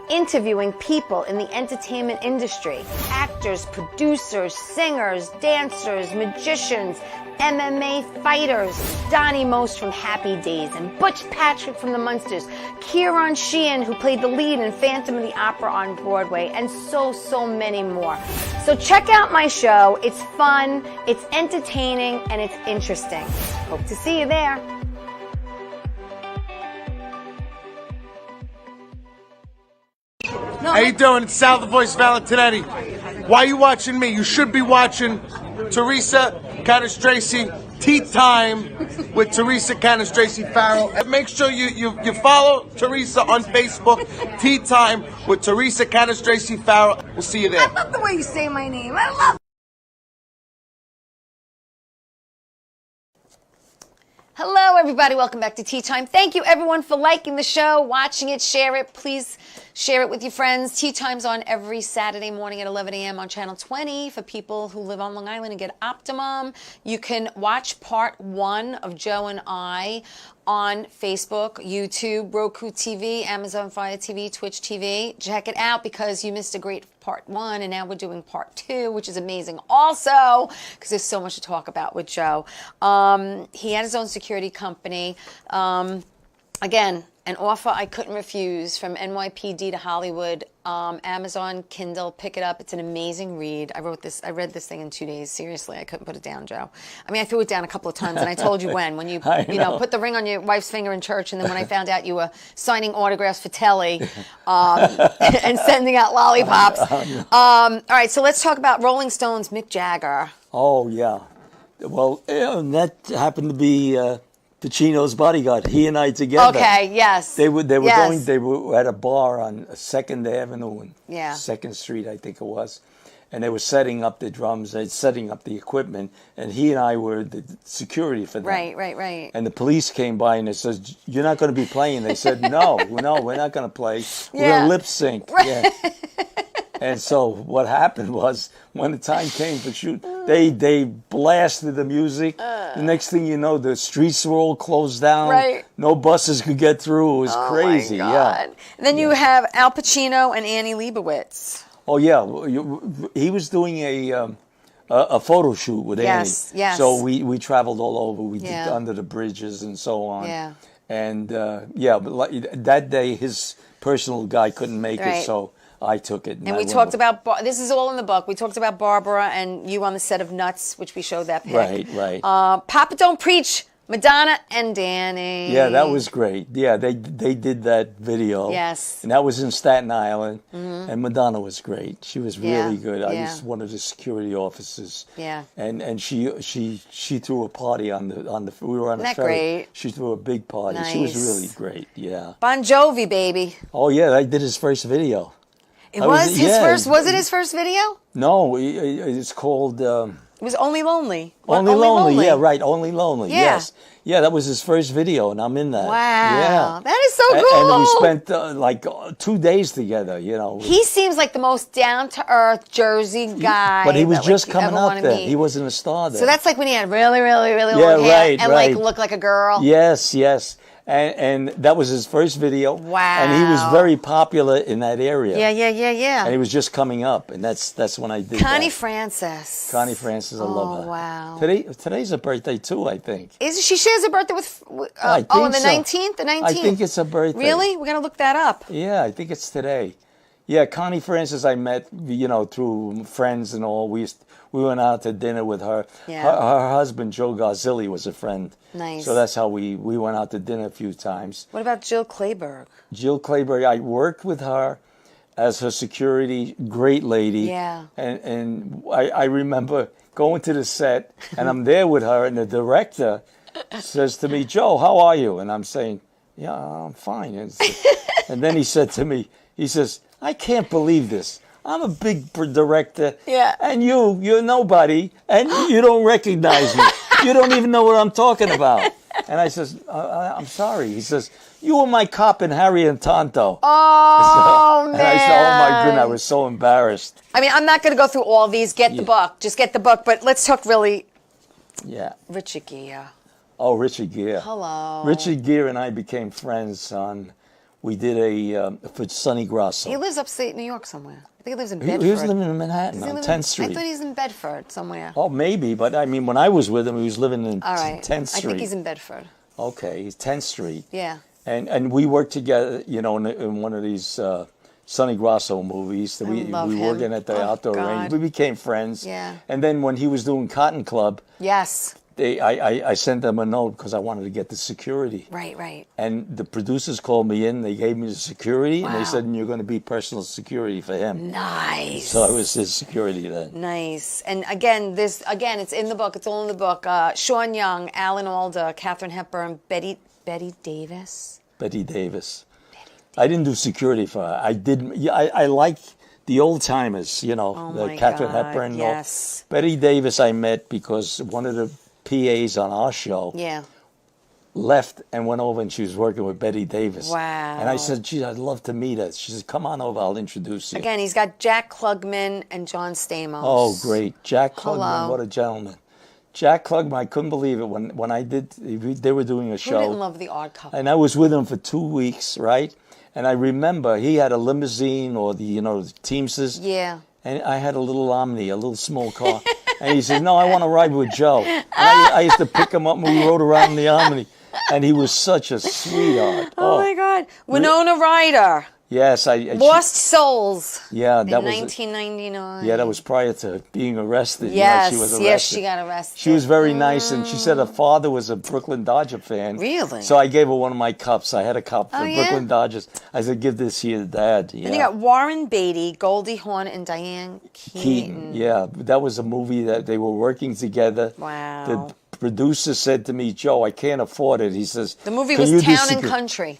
[SPEAKER 2] interviewing people in the entertainment industry. Actors, producers, singers, dancers, magicians, MMA fighters, Donnie Most from Happy Days, and Butch Patrick from the Munsters, Kieran Sheehan, who played the lead in Phantom of the Opera on Broadway, and so many more. So check out my show. It's fun, it's entertaining, and it's interesting. Hope to see you there.
[SPEAKER 6] How you doing? It's Sal the Voice Valentinetti. Why are you watching me? You should be watching Teresa Canastraci Tea Time with Teresa Canastraci Farrell. And make sure you follow Teresa on Facebook, Tea Time with Teresa Canastraci Farrell. We'll see you there.
[SPEAKER 2] I love the way you say my name. I love. Hello, everybody. Welcome back to Tea Time. Thank you, everyone, for liking the show, watching it, share it. Please share it with your friends. Tea Time's on every Saturday morning at 11 a.m. on Channel 20 for people who live on Long Island and get Optimum. You can watch part 1 of Joe and I on Facebook, YouTube, Roku TV, Amazon Fire TV, Twitch TV. Check it out because you missed a great part 1, and now we're doing part 2, which is amazing also because there's so much to talk about with Joe. He had his own security company. Again, an offer I couldn't refuse from NYPD to Hollywood. Amazon, Kindle, pick it up. It's an amazing read. I read this thing in 2 days. Seriously, I couldn't put it down, Joe. I mean, I threw it down a couple of times, and I told you when you put the ring on your wife's finger in church, and then when I found out you were signing autographs for Telly and sending out lollipops. All right, so let's talk about Rolling Stones, Mick Jagger.
[SPEAKER 3] Oh, yeah. Well, that happened to be Pacino's bodyguard. He and I together.
[SPEAKER 2] Okay, yes.
[SPEAKER 3] They were
[SPEAKER 2] Yes.
[SPEAKER 3] going. They were at a bar on 2nd Avenue and
[SPEAKER 2] Yeah.
[SPEAKER 3] 2nd Street, I think it was, and they were setting up the drums. They setting up the equipment, and he and I were the security for them.
[SPEAKER 2] Right.
[SPEAKER 3] And the police came by and they said, "You're not going to be playing." They said, "No, we're not going to play. We're
[SPEAKER 2] Yeah.
[SPEAKER 3] going to lip sync." Yeah. And so what happened was, when the time came to shoot, they blasted the music. The next thing you know, the streets were all closed down.
[SPEAKER 2] Right.
[SPEAKER 3] No buses could get through. It was crazy.
[SPEAKER 2] Oh my
[SPEAKER 3] Yeah.
[SPEAKER 2] God. And then you have Al Pacino and Annie Leibovitz.
[SPEAKER 3] Oh yeah. He was doing a photo shoot with
[SPEAKER 2] Yes,
[SPEAKER 3] Annie.
[SPEAKER 2] yes.
[SPEAKER 3] So we traveled all over. We
[SPEAKER 2] Yeah.
[SPEAKER 3] did under the bridges and so on.
[SPEAKER 2] Yeah.
[SPEAKER 3] And but that day his personal guy couldn't make
[SPEAKER 2] Right.
[SPEAKER 3] it, so I took it.
[SPEAKER 2] And
[SPEAKER 3] I
[SPEAKER 2] we
[SPEAKER 3] went
[SPEAKER 2] talked
[SPEAKER 3] with-
[SPEAKER 2] about, this is all in the book. We talked about Barbara and you on the set of Nuts, which we showed that pic.
[SPEAKER 3] Right.
[SPEAKER 2] Papa Don't Preach, Madonna and Danny.
[SPEAKER 3] Yeah, that was great. Yeah, they did that video.
[SPEAKER 2] Yes.
[SPEAKER 3] And that was in Staten Island. And Madonna was great. She was really
[SPEAKER 2] Yeah,
[SPEAKER 3] good. I
[SPEAKER 2] yeah.
[SPEAKER 3] was one of the security officers.
[SPEAKER 2] Yeah.
[SPEAKER 3] And she threw a party on the we were on
[SPEAKER 2] Isn't
[SPEAKER 3] a
[SPEAKER 2] that
[SPEAKER 3] ferry.
[SPEAKER 2] great?
[SPEAKER 3] She threw a big party. She was
[SPEAKER 2] Nice.
[SPEAKER 3] really great. Yeah.
[SPEAKER 2] Bon Jovi, baby.
[SPEAKER 3] Oh yeah, I did his first video.
[SPEAKER 2] It
[SPEAKER 3] I
[SPEAKER 2] was
[SPEAKER 3] was-
[SPEAKER 2] his
[SPEAKER 3] yeah.
[SPEAKER 2] first, was it his first video?
[SPEAKER 3] No, it's called
[SPEAKER 2] It was Only Lonely. What,
[SPEAKER 3] Only Lonely. Yeah, right. Only Lonely.
[SPEAKER 2] Yeah.
[SPEAKER 3] Yes. Yeah, that was his first video, and I'm in that.
[SPEAKER 2] Wow.
[SPEAKER 3] Yeah.
[SPEAKER 2] That is so
[SPEAKER 3] And
[SPEAKER 2] cool.
[SPEAKER 3] we spent 2 days together, you know.
[SPEAKER 2] He seems like the most down-to-earth Jersey guy.
[SPEAKER 3] But he was
[SPEAKER 2] that,
[SPEAKER 3] just
[SPEAKER 2] you ever
[SPEAKER 3] coming up
[SPEAKER 2] wanna
[SPEAKER 3] there.
[SPEAKER 2] meet.
[SPEAKER 3] He wasn't a star there.
[SPEAKER 2] So that's like when he had really, really, really
[SPEAKER 3] Yeah,
[SPEAKER 2] long hair
[SPEAKER 3] right,
[SPEAKER 2] and
[SPEAKER 3] right.
[SPEAKER 2] like looked like a girl.
[SPEAKER 3] Yes. And that was his first video.
[SPEAKER 2] Wow.
[SPEAKER 3] And he was very popular in that area.
[SPEAKER 2] Yeah.
[SPEAKER 3] And he was just coming up, and that's when I did
[SPEAKER 2] Connie
[SPEAKER 3] that.
[SPEAKER 2] Francis.
[SPEAKER 3] Connie Francis, I love her.
[SPEAKER 2] Oh, wow.
[SPEAKER 3] Today's her birthday too, I think.
[SPEAKER 2] She shares her birthday with,
[SPEAKER 3] I think
[SPEAKER 2] on the
[SPEAKER 3] so.
[SPEAKER 2] 19th? The 19th?
[SPEAKER 3] I think it's her birthday.
[SPEAKER 2] Really? We're going to look that up.
[SPEAKER 3] Yeah, I think it's today. Yeah, Connie Francis I met, through friends and all. We went out to dinner with her.
[SPEAKER 2] Yeah.
[SPEAKER 3] Her husband, Joe Garzilli, was a friend.
[SPEAKER 2] Nice.
[SPEAKER 3] So that's how we went out to dinner a few times.
[SPEAKER 2] What about Jill Clayburgh?
[SPEAKER 3] Jill Clayburgh, I worked with her as her security, great lady.
[SPEAKER 2] Yeah.
[SPEAKER 3] And I remember going to the set, and I'm there with her, and the director says to me, "Joe, how are you?" And I'm saying, "Yeah, I'm fine." And then he said to me, he says, "I can't believe this. I'm a big director,
[SPEAKER 2] Yeah.
[SPEAKER 3] and you're nobody, and you don't recognize me. You don't even know what I'm talking about." And I says, "I'm sorry." He says, "You were my cop in Harry and Tonto."
[SPEAKER 2] Oh,
[SPEAKER 3] And
[SPEAKER 2] man.
[SPEAKER 3] I said, "Oh my goodness, I was so embarrassed."
[SPEAKER 2] I mean, I'm not going to go through all these. Get the book. Just get the book. But let's talk really
[SPEAKER 3] Yeah.
[SPEAKER 2] Richard Gere.
[SPEAKER 3] Oh, Richard Gere.
[SPEAKER 2] Hello.
[SPEAKER 3] Richard Gere and I became friends we did for Sonny Grasso.
[SPEAKER 2] He lives upstate New York somewhere. I think he lives in
[SPEAKER 3] He
[SPEAKER 2] Bedford.
[SPEAKER 3] was living in Manhattan
[SPEAKER 2] Does he
[SPEAKER 3] on
[SPEAKER 2] live
[SPEAKER 3] 10th
[SPEAKER 2] I
[SPEAKER 3] Street.
[SPEAKER 2] thought he's in Bedford somewhere.
[SPEAKER 3] Oh, maybe, but I mean, when I was with him, he was living in
[SPEAKER 2] All right.
[SPEAKER 3] 10th Street.
[SPEAKER 2] I think he's in Bedford.
[SPEAKER 3] Okay, he's 10th Street.
[SPEAKER 2] Yeah.
[SPEAKER 3] And we worked together, in one of these Sonny Grasso movies. That we
[SPEAKER 2] love
[SPEAKER 3] were
[SPEAKER 2] him.
[SPEAKER 3] working at the
[SPEAKER 2] Oh,
[SPEAKER 3] outdoor
[SPEAKER 2] God.
[SPEAKER 3] range. We became friends.
[SPEAKER 2] Yeah.
[SPEAKER 3] And then when he was doing Cotton Club,
[SPEAKER 2] Yes.
[SPEAKER 3] I sent them a note because I wanted to get the security.
[SPEAKER 2] Right.
[SPEAKER 3] And the producers called me in. They gave me the security, and they
[SPEAKER 2] Wow.
[SPEAKER 3] said, "You're going to be personal security for him."
[SPEAKER 2] Nice.
[SPEAKER 3] So I was his security then.
[SPEAKER 2] Nice. And again, it's in the book. It's all in the book. Sean Young, Alan Alda, Katharine Hepburn, Betty Davis.
[SPEAKER 3] Betty Davis. I didn't do security for her. I did. Yeah, I like the old timers.
[SPEAKER 2] Oh my
[SPEAKER 3] Katharine
[SPEAKER 2] God,
[SPEAKER 3] Hepburn.
[SPEAKER 2] yes.
[SPEAKER 3] Betty Davis I met because one of the PAs on our show
[SPEAKER 2] Yeah.
[SPEAKER 3] left and went over, and she was working with Betty Davis.
[SPEAKER 2] Wow.
[SPEAKER 3] And I said, "Gee, I'd love to meet her." She said, "Come on over. I'll introduce you."
[SPEAKER 2] Again, he's got Jack Klugman and John Stamos.
[SPEAKER 3] Oh, great. Jack Klugman,
[SPEAKER 2] Hello.
[SPEAKER 3] what a gentleman. Jack Klugman, I couldn't believe it when I did, they were doing a
[SPEAKER 2] Who
[SPEAKER 3] show.
[SPEAKER 2] didn't love The Odd Couple?
[SPEAKER 3] And I was with him for 2 weeks, right? And I remember he had a limousine or the Teamsters.
[SPEAKER 2] Yeah.
[SPEAKER 3] And I had a little Omni, a little small car. And he said, "No, I want to ride with Joe." And I used to pick him up and we rode around in the Omni. And he was such a sweetheart.
[SPEAKER 2] Oh my God. Winona Ryder.
[SPEAKER 3] Yes,
[SPEAKER 2] Lost Souls.
[SPEAKER 3] Yeah, that
[SPEAKER 2] in
[SPEAKER 3] was
[SPEAKER 2] 1999.
[SPEAKER 3] Yeah, that was prior to being arrested.
[SPEAKER 2] Yes,
[SPEAKER 3] she was arrested.
[SPEAKER 2] yes, she got arrested.
[SPEAKER 3] She was very nice, and she said her father was a Brooklyn Dodger fan.
[SPEAKER 2] Really?
[SPEAKER 3] So I gave her one of my cups. I had a cup for
[SPEAKER 2] Oh, yeah?
[SPEAKER 3] Brooklyn Dodgers. I said, "Give this to your dad." Yeah.
[SPEAKER 2] Then you got Warren Beatty, Goldie Hawn, and Diane Keaton.
[SPEAKER 3] Keaton. Yeah, that was a movie that they were working together.
[SPEAKER 2] Wow.
[SPEAKER 3] The producer said to me, Joe, I can't afford it. He says,
[SPEAKER 2] The movie
[SPEAKER 3] "Can
[SPEAKER 2] was
[SPEAKER 3] you do
[SPEAKER 2] Town and
[SPEAKER 3] secu-"
[SPEAKER 2] Country.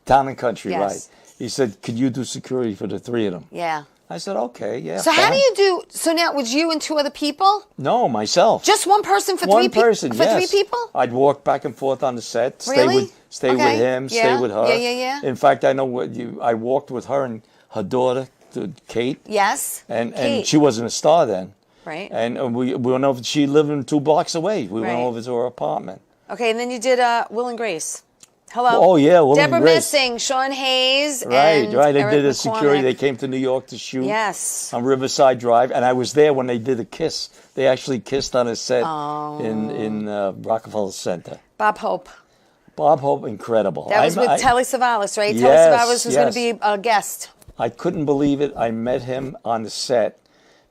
[SPEAKER 3] Town and Country,
[SPEAKER 2] Yes.
[SPEAKER 3] right. He said, could you do security for the three of them?
[SPEAKER 2] Yeah.
[SPEAKER 3] I said, okay, yeah.
[SPEAKER 2] So how
[SPEAKER 3] fine."
[SPEAKER 2] do you do? So now, was you and two other people?
[SPEAKER 3] No, myself.
[SPEAKER 2] Just one person for
[SPEAKER 3] one
[SPEAKER 2] three
[SPEAKER 3] person,
[SPEAKER 2] For
[SPEAKER 3] yes.
[SPEAKER 2] 3 people?
[SPEAKER 3] I'd walk back and forth on the set,
[SPEAKER 2] Really?
[SPEAKER 3] stay
[SPEAKER 2] Okay.
[SPEAKER 3] with him,
[SPEAKER 2] Yeah.
[SPEAKER 3] stay with her.
[SPEAKER 2] Yeah, yeah, yeah.
[SPEAKER 3] In fact, I know I walked with her and her daughter, Kate,
[SPEAKER 2] Yes.
[SPEAKER 3] and
[SPEAKER 2] Kate.
[SPEAKER 3] she wasn't a star then.
[SPEAKER 2] Right.
[SPEAKER 3] And we went over. She lived 2 blocks away. We went
[SPEAKER 2] Right.
[SPEAKER 3] over to her apartment.
[SPEAKER 2] Okay, and then you did Will and Grace. Hello.
[SPEAKER 3] Oh, yeah, Will and
[SPEAKER 2] Deborah
[SPEAKER 3] Grace.
[SPEAKER 2] Missing, Sean Hayes,
[SPEAKER 3] Right,
[SPEAKER 2] and
[SPEAKER 3] right. They
[SPEAKER 2] Eric
[SPEAKER 3] did a
[SPEAKER 2] McCormick.
[SPEAKER 3] security. They came to New York to shoot.
[SPEAKER 2] Yes.
[SPEAKER 3] On Riverside Drive, and I was there when they did a kiss. They actually kissed on a set
[SPEAKER 2] Oh.
[SPEAKER 3] in Rockefeller Center.
[SPEAKER 2] Bob Hope.
[SPEAKER 3] Bob Hope, incredible.
[SPEAKER 2] That was with
[SPEAKER 3] I-
[SPEAKER 2] Telly Savalas, right?
[SPEAKER 3] Yes,
[SPEAKER 2] Telly Savalas was going
[SPEAKER 3] yes.
[SPEAKER 2] to be a guest.
[SPEAKER 3] I couldn't believe it. I met him on the set,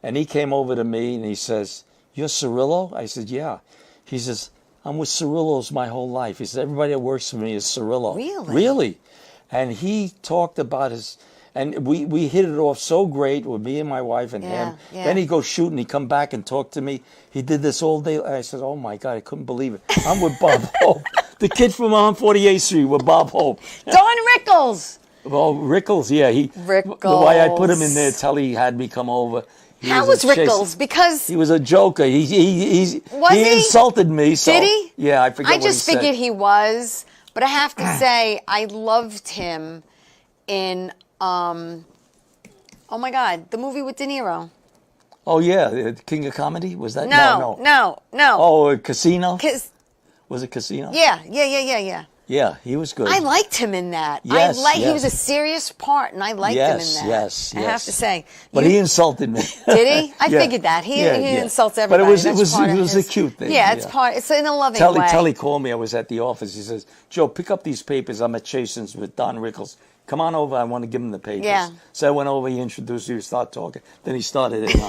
[SPEAKER 3] and he came over to me and he says, "You're Cirillo?" I said, "Yeah." He says, "I'm with Cirillos my whole life." He says, "Everybody that works for me is Cirillo."
[SPEAKER 2] Really?
[SPEAKER 3] Really. And he talked about his, and we hit it off so great with me and my wife and
[SPEAKER 2] Yeah,
[SPEAKER 3] him.
[SPEAKER 2] yeah.
[SPEAKER 3] Then he goes shooting. He come back and talk to me. He did this all day. I said, "Oh my God, I couldn't believe it. I'm with Bob Hope, the kid from on 48th Street with Bob Hope."
[SPEAKER 2] Don Rickles.
[SPEAKER 3] Well, Rickles, yeah, the way I put him in there, Telly had me come over. He
[SPEAKER 2] How
[SPEAKER 3] a
[SPEAKER 2] was
[SPEAKER 3] chase-
[SPEAKER 2] Rickles? Because
[SPEAKER 3] He was a joker. He
[SPEAKER 2] Was he?
[SPEAKER 3] insulted me. So,
[SPEAKER 2] Did he?
[SPEAKER 3] Yeah, I forget
[SPEAKER 2] I
[SPEAKER 3] what he
[SPEAKER 2] just figured
[SPEAKER 3] said.
[SPEAKER 2] he was, but I have to say I loved him in oh my God, the movie with De Niro.
[SPEAKER 3] Oh yeah, King of Comedy was that?
[SPEAKER 2] No.
[SPEAKER 3] Oh, Casino.
[SPEAKER 2] 'Cause-
[SPEAKER 3] Was it Casino?
[SPEAKER 2] yeah.
[SPEAKER 3] Yeah, he was good.
[SPEAKER 2] I liked him in that.
[SPEAKER 3] Yes,
[SPEAKER 2] He
[SPEAKER 3] yes.
[SPEAKER 2] was a serious part, and I liked him in
[SPEAKER 3] Yes,
[SPEAKER 2] that.
[SPEAKER 3] yes,
[SPEAKER 2] I have
[SPEAKER 3] yes.
[SPEAKER 2] to say.
[SPEAKER 3] But
[SPEAKER 2] You-
[SPEAKER 3] he insulted me.
[SPEAKER 2] Did he? I
[SPEAKER 3] Yeah.
[SPEAKER 2] figued that. He
[SPEAKER 3] Yeah, yeah.
[SPEAKER 2] insults
[SPEAKER 3] But
[SPEAKER 2] everybody.
[SPEAKER 3] it was
[SPEAKER 2] That's part of
[SPEAKER 3] a
[SPEAKER 2] his-
[SPEAKER 3] cute thing.
[SPEAKER 2] Yeah, it's part. It's in a loving
[SPEAKER 3] Telly,
[SPEAKER 2] way.
[SPEAKER 3] Telly called me. I was at the office. He says, "Joe, pick up these papers. I'm at Chasen's with Don Rickles. Come on over. I want to give him the papers."
[SPEAKER 2] Yeah.
[SPEAKER 3] So I went over. He introduced me. We started talking. Then he started it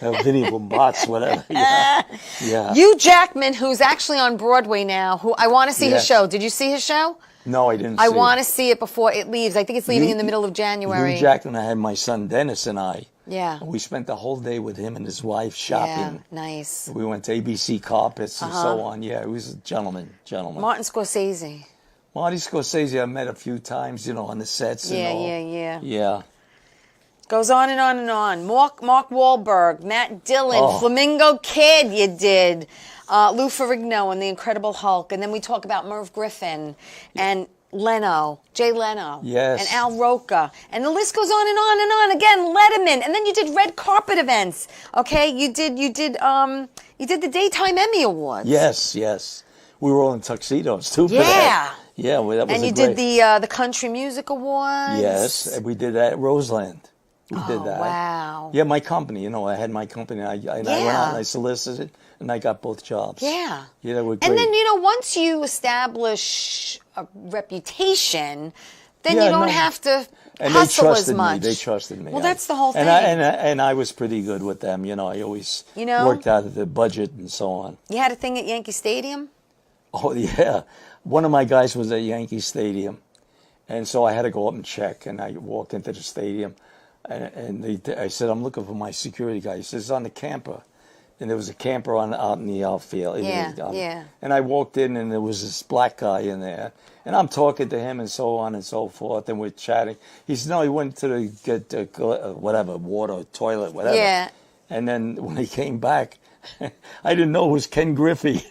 [SPEAKER 3] on Vinny Bombats, whatever. Yeah. Yeah.
[SPEAKER 2] Hugh Jackman, who's actually on Broadway now, who I want to see his
[SPEAKER 3] Yes.
[SPEAKER 2] show. Did you see his show?
[SPEAKER 3] No, I didn't
[SPEAKER 2] I
[SPEAKER 3] see
[SPEAKER 2] want
[SPEAKER 3] it.
[SPEAKER 2] to see it before it leaves. I think it's leaving in the middle of January.
[SPEAKER 3] Hugh Jackman, I had my son Dennis and I.
[SPEAKER 2] Yeah.
[SPEAKER 3] We spent the whole day with him and his wife
[SPEAKER 2] Yeah,
[SPEAKER 3] shopping.
[SPEAKER 2] nice.
[SPEAKER 3] We went to ABC Carpets and so on. Yeah, he was a gentleman.
[SPEAKER 2] Martin Scorsese.
[SPEAKER 3] Marty Scorsese, I met a few times, on the sets and
[SPEAKER 2] Yeah,
[SPEAKER 3] all.
[SPEAKER 2] yeah.
[SPEAKER 3] Yeah.
[SPEAKER 2] Goes on and on and on. Mark Wahlberg, Matt Dillon,
[SPEAKER 3] Oh.
[SPEAKER 2] Flamingo Kid, you did. Lou Ferrigno and The Incredible Hulk. And then we talk about Merv Griffin and Jay Leno.
[SPEAKER 3] Yes.
[SPEAKER 2] And Al Roker. And the list goes on and on and on. Again, Letterman. And then you did red carpet events. Okay? You did the Daytime Emmy Awards.
[SPEAKER 3] Yes, yes. We were all in tuxedos too. for
[SPEAKER 2] Yeah.
[SPEAKER 3] that. Yeah, well, that was
[SPEAKER 2] And
[SPEAKER 3] a
[SPEAKER 2] you
[SPEAKER 3] great.
[SPEAKER 2] did the Country Music Awards.
[SPEAKER 3] Yes, and we did that at Roseland. We did that.
[SPEAKER 2] Wow.
[SPEAKER 3] Yeah, my company. I had my company. I went out and I solicited, and I got both jobs.
[SPEAKER 2] Yeah.
[SPEAKER 3] Yeah, they were great.
[SPEAKER 2] And then, once you establish a reputation, then
[SPEAKER 3] Yeah,
[SPEAKER 2] you don't
[SPEAKER 3] no.
[SPEAKER 2] have to
[SPEAKER 3] And they
[SPEAKER 2] hustle as
[SPEAKER 3] trusted
[SPEAKER 2] much.
[SPEAKER 3] me. They trusted me.
[SPEAKER 2] Well, that's the whole
[SPEAKER 3] And
[SPEAKER 2] thing.
[SPEAKER 3] and I was pretty good with them. I always worked out of the budget and so on.
[SPEAKER 2] You had a thing at Yankee Stadium?
[SPEAKER 3] Oh yeah, one of my guys was at Yankee Stadium, and so I had to go up and check. And I walked into the stadium, and I said, "I'm looking for my security guy." He says, "It's on the camper," and there was a camper out in the outfield.
[SPEAKER 2] Yeah, yeah.
[SPEAKER 3] And I walked in, and there was this black guy in there, and I'm talking to him and so on and so forth, and we're chatting. He said, "No, he went to get whatever, water, toilet, whatever."
[SPEAKER 2] Yeah.
[SPEAKER 3] And then when he came back, I didn't know it was Ken Griffey.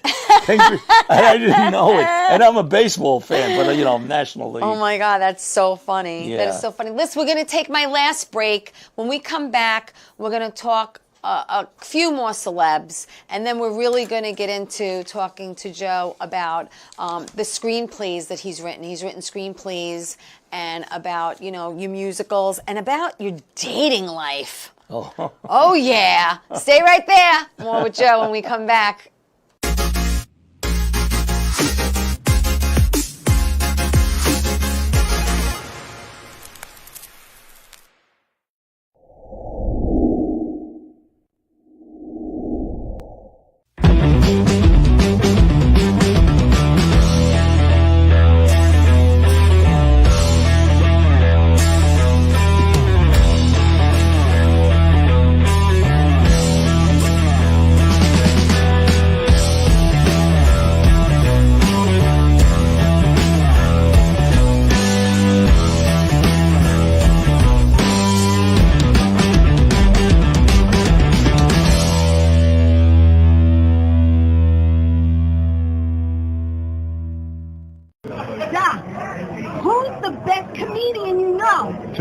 [SPEAKER 3] I didn't know it. And I'm a baseball fan, but National League.
[SPEAKER 2] Oh my God, that's so funny. That
[SPEAKER 3] Yeah.
[SPEAKER 2] is so funny. Listen, we're going to take my last break. When we come back, we're going to talk a few more celebs, and then we're really going to get into talking to Joe about the screenplays that he's written. He's written screenplays and about, your musicals and about your dating life. Oh, yeah. Stay right there. More with Joe when we come back.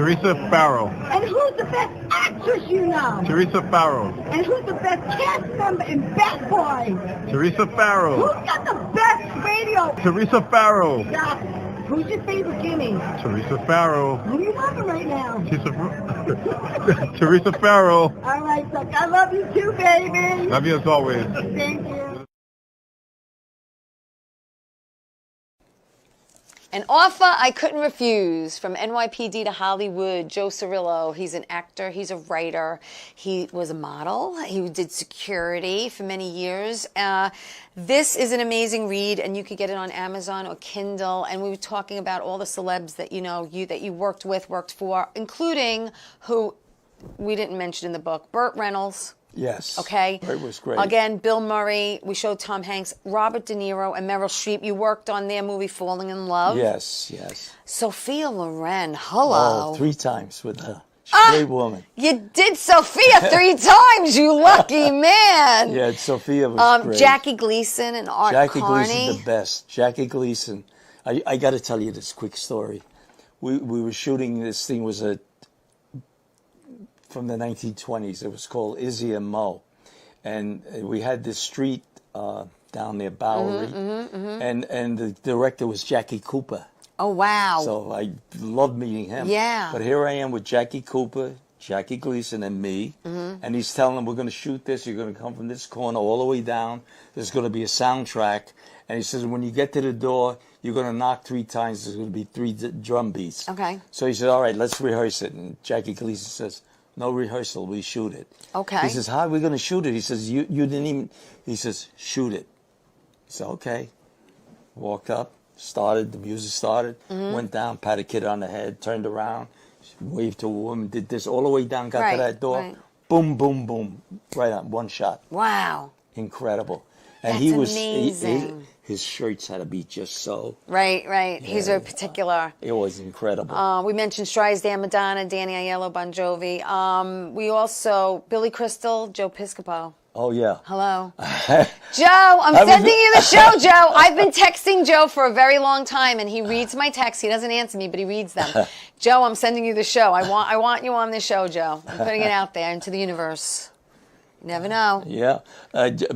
[SPEAKER 7] Teresa Farrell.
[SPEAKER 8] And who's the best actress you know?
[SPEAKER 7] Teresa Farrell.
[SPEAKER 8] And who's the best cast member in Bad Boys?
[SPEAKER 7] Teresa Farrell.
[SPEAKER 8] Who's got the best radio?
[SPEAKER 7] Teresa Farrell.
[SPEAKER 8] Stop. Who's your favorite Jimmy?
[SPEAKER 7] Teresa Farrell.
[SPEAKER 8] Who are you loving right now?
[SPEAKER 7] Teresa Farrell.
[SPEAKER 8] All right, Chuck. I love you too, baby.
[SPEAKER 7] Love you as always.
[SPEAKER 8] Thank you.
[SPEAKER 2] An offer I couldn't refuse. From NYPD to Hollywood, Joe Cirillo. He's an actor. He's a writer. He was a model. He did security for many years. This is an amazing read, and you could get it on Amazon or Kindle. And we were talking about all the celebs that that you worked with, worked for, including who we didn't mention in the book, Burt Reynolds.
[SPEAKER 3] Yes.
[SPEAKER 2] Okay.
[SPEAKER 3] It was great.
[SPEAKER 2] Again, Bill Murray. We showed Tom Hanks, Robert De Niro, and Meryl Streep. You worked on their movie Falling in Love.
[SPEAKER 3] Yes, yes.
[SPEAKER 2] Sophia Loren. Hello.
[SPEAKER 3] Oh, 3 times with her. She's a great woman.
[SPEAKER 2] You did Sophia 3 times, you lucky man.
[SPEAKER 3] Yeah, Sophia was great.
[SPEAKER 2] Jackie Gleason and Art
[SPEAKER 3] Jackie
[SPEAKER 2] Carney.
[SPEAKER 3] Gleason, the best. Jackie Gleason. I got to tell you this quick story. We were shooting, this thing was from the 1920s. It was called Izzy and Mo. And we had this street down near Bowery. And the director was Jackie Cooper.
[SPEAKER 2] Oh, wow.
[SPEAKER 3] So I loved meeting him.
[SPEAKER 2] Yeah.
[SPEAKER 3] But here I am with Jackie Cooper, Jackie Gleason, and me. And he's telling them, we're going to shoot this. You're going to come from this corner all the way down. There's going to be a soundtrack. And he says, when you get to the door, you're going to knock 3 times. There's going to be 3 drum beats.
[SPEAKER 2] Okay.
[SPEAKER 3] So he said, all right, let's rehearse it. And Jackie Gleason says, no rehearsal, we shoot it.
[SPEAKER 2] Okay.
[SPEAKER 3] He says, how are we going to shoot it? He says, you didn't even, he says, shoot it. He said, okay. Walked up, started, the music started, went down, patted a kid on the head, turned around, waved to a woman, did this all the way down, got to that door.
[SPEAKER 2] Right.
[SPEAKER 3] Boom, boom, boom. Right on, one shot.
[SPEAKER 2] Wow.
[SPEAKER 3] Incredible. And
[SPEAKER 2] That's
[SPEAKER 3] he was,
[SPEAKER 2] amazing.
[SPEAKER 3] his shirts had to be just so.
[SPEAKER 2] Right. He's very particular.
[SPEAKER 3] It was incredible.
[SPEAKER 2] We mentioned Streisand, Madonna, Danny Aiello, Bon Jovi. We also, Billy Crystal, Joe Piscopo.
[SPEAKER 3] Oh, yeah.
[SPEAKER 2] Hello. Joe, I'm sending you the show, Joe. I've been texting Joe for a very long time, and he reads my texts. He doesn't answer me, but he reads them. Joe, I'm sending you the show. I want you on this show, Joe. I'm putting it out there into the universe. You never know.
[SPEAKER 3] Yeah.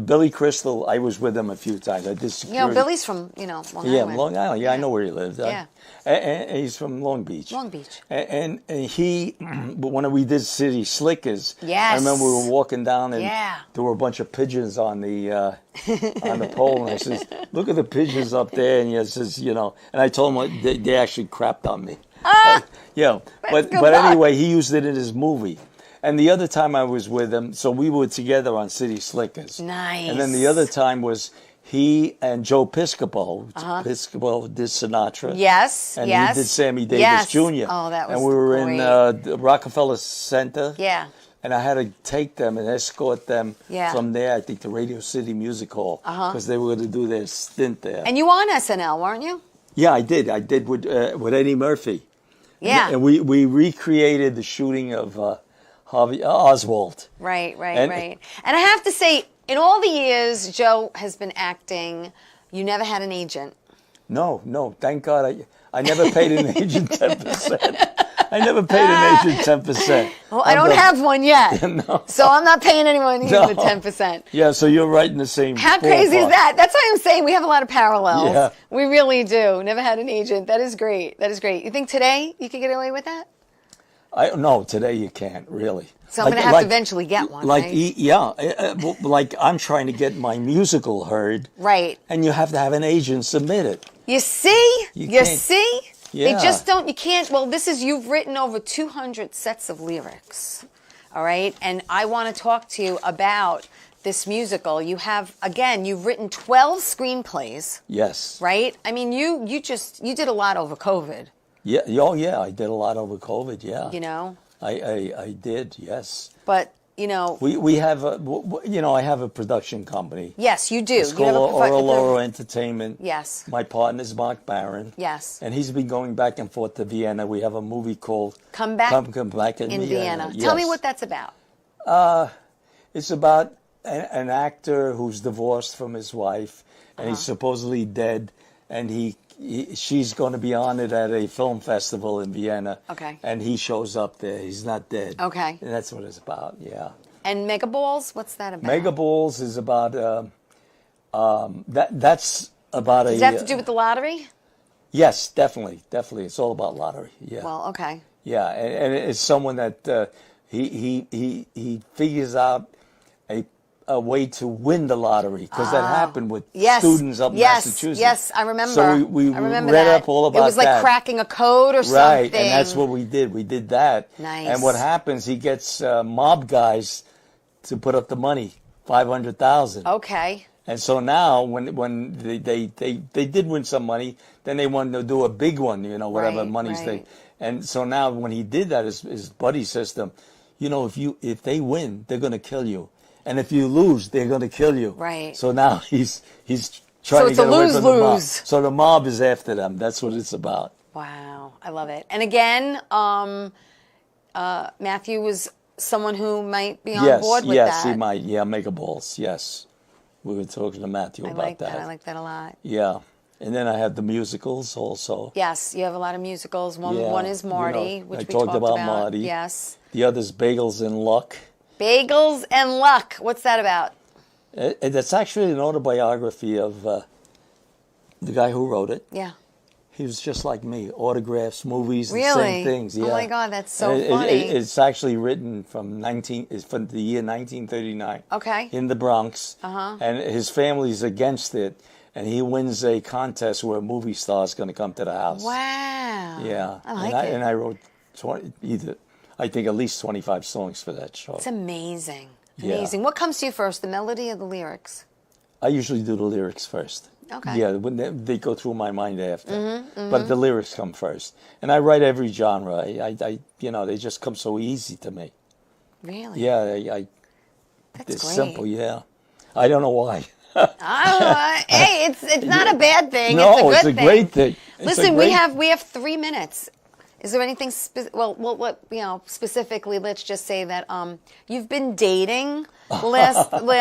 [SPEAKER 3] Billy Crystal, I was with him a few times. I did security.
[SPEAKER 2] Billy's from, Long Island.
[SPEAKER 3] Yeah, Long Island. Yeah, I know where he lives.
[SPEAKER 2] Yeah.
[SPEAKER 3] And he's from Long Beach.
[SPEAKER 2] Long Beach.
[SPEAKER 3] And he, when we did City Slickers,
[SPEAKER 2] Yes.
[SPEAKER 3] I remember we were walking down and
[SPEAKER 2] Yeah.
[SPEAKER 3] there were a bunch of pigeons on the pole. And I says, look at the pigeons up there. And he says, and I told him they actually crapped on me. Yeah. But anyway, he used it in his movie. And the other time I was with him, so we were together on City Slickers.
[SPEAKER 2] Nice.
[SPEAKER 3] And then the other time was he and Joe Piscopo. Piscopo did Sinatra.
[SPEAKER 2] Yes,
[SPEAKER 3] And
[SPEAKER 2] yes.
[SPEAKER 3] he did Sammy Davis
[SPEAKER 2] Yes.
[SPEAKER 3] Jr.
[SPEAKER 2] Oh, that was
[SPEAKER 3] And we were
[SPEAKER 2] great.
[SPEAKER 3] in the Rockefeller Center.
[SPEAKER 2] Yeah.
[SPEAKER 3] And I had to take them and escort them
[SPEAKER 2] Yeah.
[SPEAKER 3] from there, I think, to Radio City Music Hall. Because they were going to do their stint there.
[SPEAKER 2] And you were on SNL, weren't you?
[SPEAKER 3] Yeah, I did. I did with Eddie Murphy.
[SPEAKER 2] Yeah.
[SPEAKER 3] And we recreated the shooting of Harvey Oswald.
[SPEAKER 2] Right.
[SPEAKER 3] And-
[SPEAKER 2] And I have to say, in all the years Joe has been acting, you never had an agent.
[SPEAKER 3] No. Thank God I never paid an agent 10%. I never paid an agent 10%.
[SPEAKER 2] Well, I don't have one yet.
[SPEAKER 3] No.
[SPEAKER 2] So I'm not paying anyone either
[SPEAKER 3] No.
[SPEAKER 2] 10%.
[SPEAKER 3] Yeah, so you're right in the same
[SPEAKER 2] How crazy is
[SPEAKER 3] ballpark.
[SPEAKER 2] that? That's why I'm saying we have a lot of parallels.
[SPEAKER 3] Yeah.
[SPEAKER 2] We really do. Never had an agent. That is great. You think today you could get away with that?
[SPEAKER 3] No, today you can't, really.
[SPEAKER 2] So I'm going to have to eventually get one, right?
[SPEAKER 3] Like I'm trying to get my musical heard.
[SPEAKER 2] Right.
[SPEAKER 3] And you have to have an agent submit it.
[SPEAKER 2] You see?
[SPEAKER 3] You
[SPEAKER 2] You
[SPEAKER 3] can't-
[SPEAKER 2] see?
[SPEAKER 3] Yeah.
[SPEAKER 2] They just don't, you can't, well, you've written over 200 sets of lyrics, all right? And I want to talk to you about this musical. You have, again, you've written 12 screenplays,
[SPEAKER 3] Yes.
[SPEAKER 2] right? I mean, you did a lot over COVID,
[SPEAKER 3] Yeah. Oh, yeah. I did a lot over COVID. Yeah.
[SPEAKER 2] you know?
[SPEAKER 3] I did. Yes.
[SPEAKER 2] But,
[SPEAKER 3] We have I have a production company.
[SPEAKER 2] yes, you do.
[SPEAKER 3] It's
[SPEAKER 2] You have
[SPEAKER 3] called
[SPEAKER 2] a
[SPEAKER 3] Oro Loro Entertainment.
[SPEAKER 2] Yes.
[SPEAKER 3] My partner's Mark Barron.
[SPEAKER 2] Yes.
[SPEAKER 3] And he's been going back and forth to Vienna. We have a movie called
[SPEAKER 2] Come Back
[SPEAKER 3] Come Back
[SPEAKER 2] in Vienna. Tell me what that's about.
[SPEAKER 3] It's about an actor who's divorced from his wife, and he's supposedly dead, and he she's going to be honored at a film festival in Vienna.
[SPEAKER 2] Okay.
[SPEAKER 3] And he shows up there. He's not dead.
[SPEAKER 2] Okay.
[SPEAKER 3] And that's what it's about. Yeah.
[SPEAKER 2] And Mega Balls, what's that about?
[SPEAKER 3] Mega Balls is about that's about
[SPEAKER 2] Does it have to do with the lottery?
[SPEAKER 3] Yes, definitely. It's all about lottery. Yeah.
[SPEAKER 2] Well, okay.
[SPEAKER 3] Yeah, and it's someone that he figures out a way to win the lottery, because that happened with students up in Massachusetts.
[SPEAKER 2] Yes, I remember.
[SPEAKER 3] So we
[SPEAKER 2] I remember
[SPEAKER 3] read
[SPEAKER 2] that.
[SPEAKER 3] up all about that.
[SPEAKER 2] It was like cracking a code or something.
[SPEAKER 3] Right, and that's what we did. We did that.
[SPEAKER 2] Nice.
[SPEAKER 3] And what happens? He gets mob guys to put up the money, $500,000.
[SPEAKER 2] Okay.
[SPEAKER 3] And so now, when they did win some money, then they wanted to do a big one, whatever
[SPEAKER 2] Right,
[SPEAKER 3] monies
[SPEAKER 2] right.
[SPEAKER 3] they. And so now, when he did that, his buddy says to him, if they win, they're going to kill you, and if you lose, they're going to kill you.
[SPEAKER 2] Right.
[SPEAKER 3] So now he's trying
[SPEAKER 2] it's
[SPEAKER 3] to
[SPEAKER 2] a
[SPEAKER 3] get away from the mob.
[SPEAKER 2] lose-lose.
[SPEAKER 3] So the mob is after them. That's what it's about.
[SPEAKER 2] Wow, I love it. And again, Matthew was someone who might be on board with that.
[SPEAKER 3] Yes, he might. Yeah, Mega Balls. Yes, we were talking to Matthew about
[SPEAKER 2] like
[SPEAKER 3] that.
[SPEAKER 2] I like that a lot.
[SPEAKER 3] Yeah, and then I have the musicals also.
[SPEAKER 2] Yes, you have a lot of musicals. One
[SPEAKER 3] Yeah,
[SPEAKER 2] is Marty, which
[SPEAKER 3] I
[SPEAKER 2] we
[SPEAKER 3] talked
[SPEAKER 2] talked
[SPEAKER 3] about Marty.
[SPEAKER 2] Yes.
[SPEAKER 3] The other's Bagels and Luck.
[SPEAKER 2] Bagels and Luck. What's that about?
[SPEAKER 3] That's actually an autobiography of the guy who wrote it.
[SPEAKER 2] Yeah.
[SPEAKER 3] He was just like me. Autographs, movies, the
[SPEAKER 2] Really?
[SPEAKER 3] same things. Yeah.
[SPEAKER 2] Oh my God, that's so
[SPEAKER 3] And
[SPEAKER 2] funny.
[SPEAKER 3] it's actually written from the year 1939.
[SPEAKER 2] Okay.
[SPEAKER 3] In the Bronx.
[SPEAKER 2] Uh-huh.
[SPEAKER 3] And his family's against it, and he wins a contest where a movie star is going to come to the house.
[SPEAKER 2] Wow.
[SPEAKER 3] Yeah.
[SPEAKER 2] I like it.
[SPEAKER 3] And I wrote I think at least 25 songs for that show.
[SPEAKER 2] It's amazing.
[SPEAKER 3] Yeah.
[SPEAKER 2] Amazing. What comes to you first, the melody or the lyrics?
[SPEAKER 3] I usually do the lyrics first.
[SPEAKER 2] Okay.
[SPEAKER 3] Yeah, when they go through my mind after. But the lyrics come first. And I write every genre. I they just come so easy to me.
[SPEAKER 2] Really?
[SPEAKER 3] Yeah,
[SPEAKER 2] That's
[SPEAKER 3] it's
[SPEAKER 2] great.
[SPEAKER 3] simple, yeah. I don't know why.
[SPEAKER 2] Hey, it's not a bad thing.
[SPEAKER 3] No,
[SPEAKER 2] it's a good
[SPEAKER 3] great thing. It's a
[SPEAKER 2] Listen,
[SPEAKER 3] great-
[SPEAKER 2] we have 3 minutes. Is there anything specifically? Let's just say that you've been dating. Technically,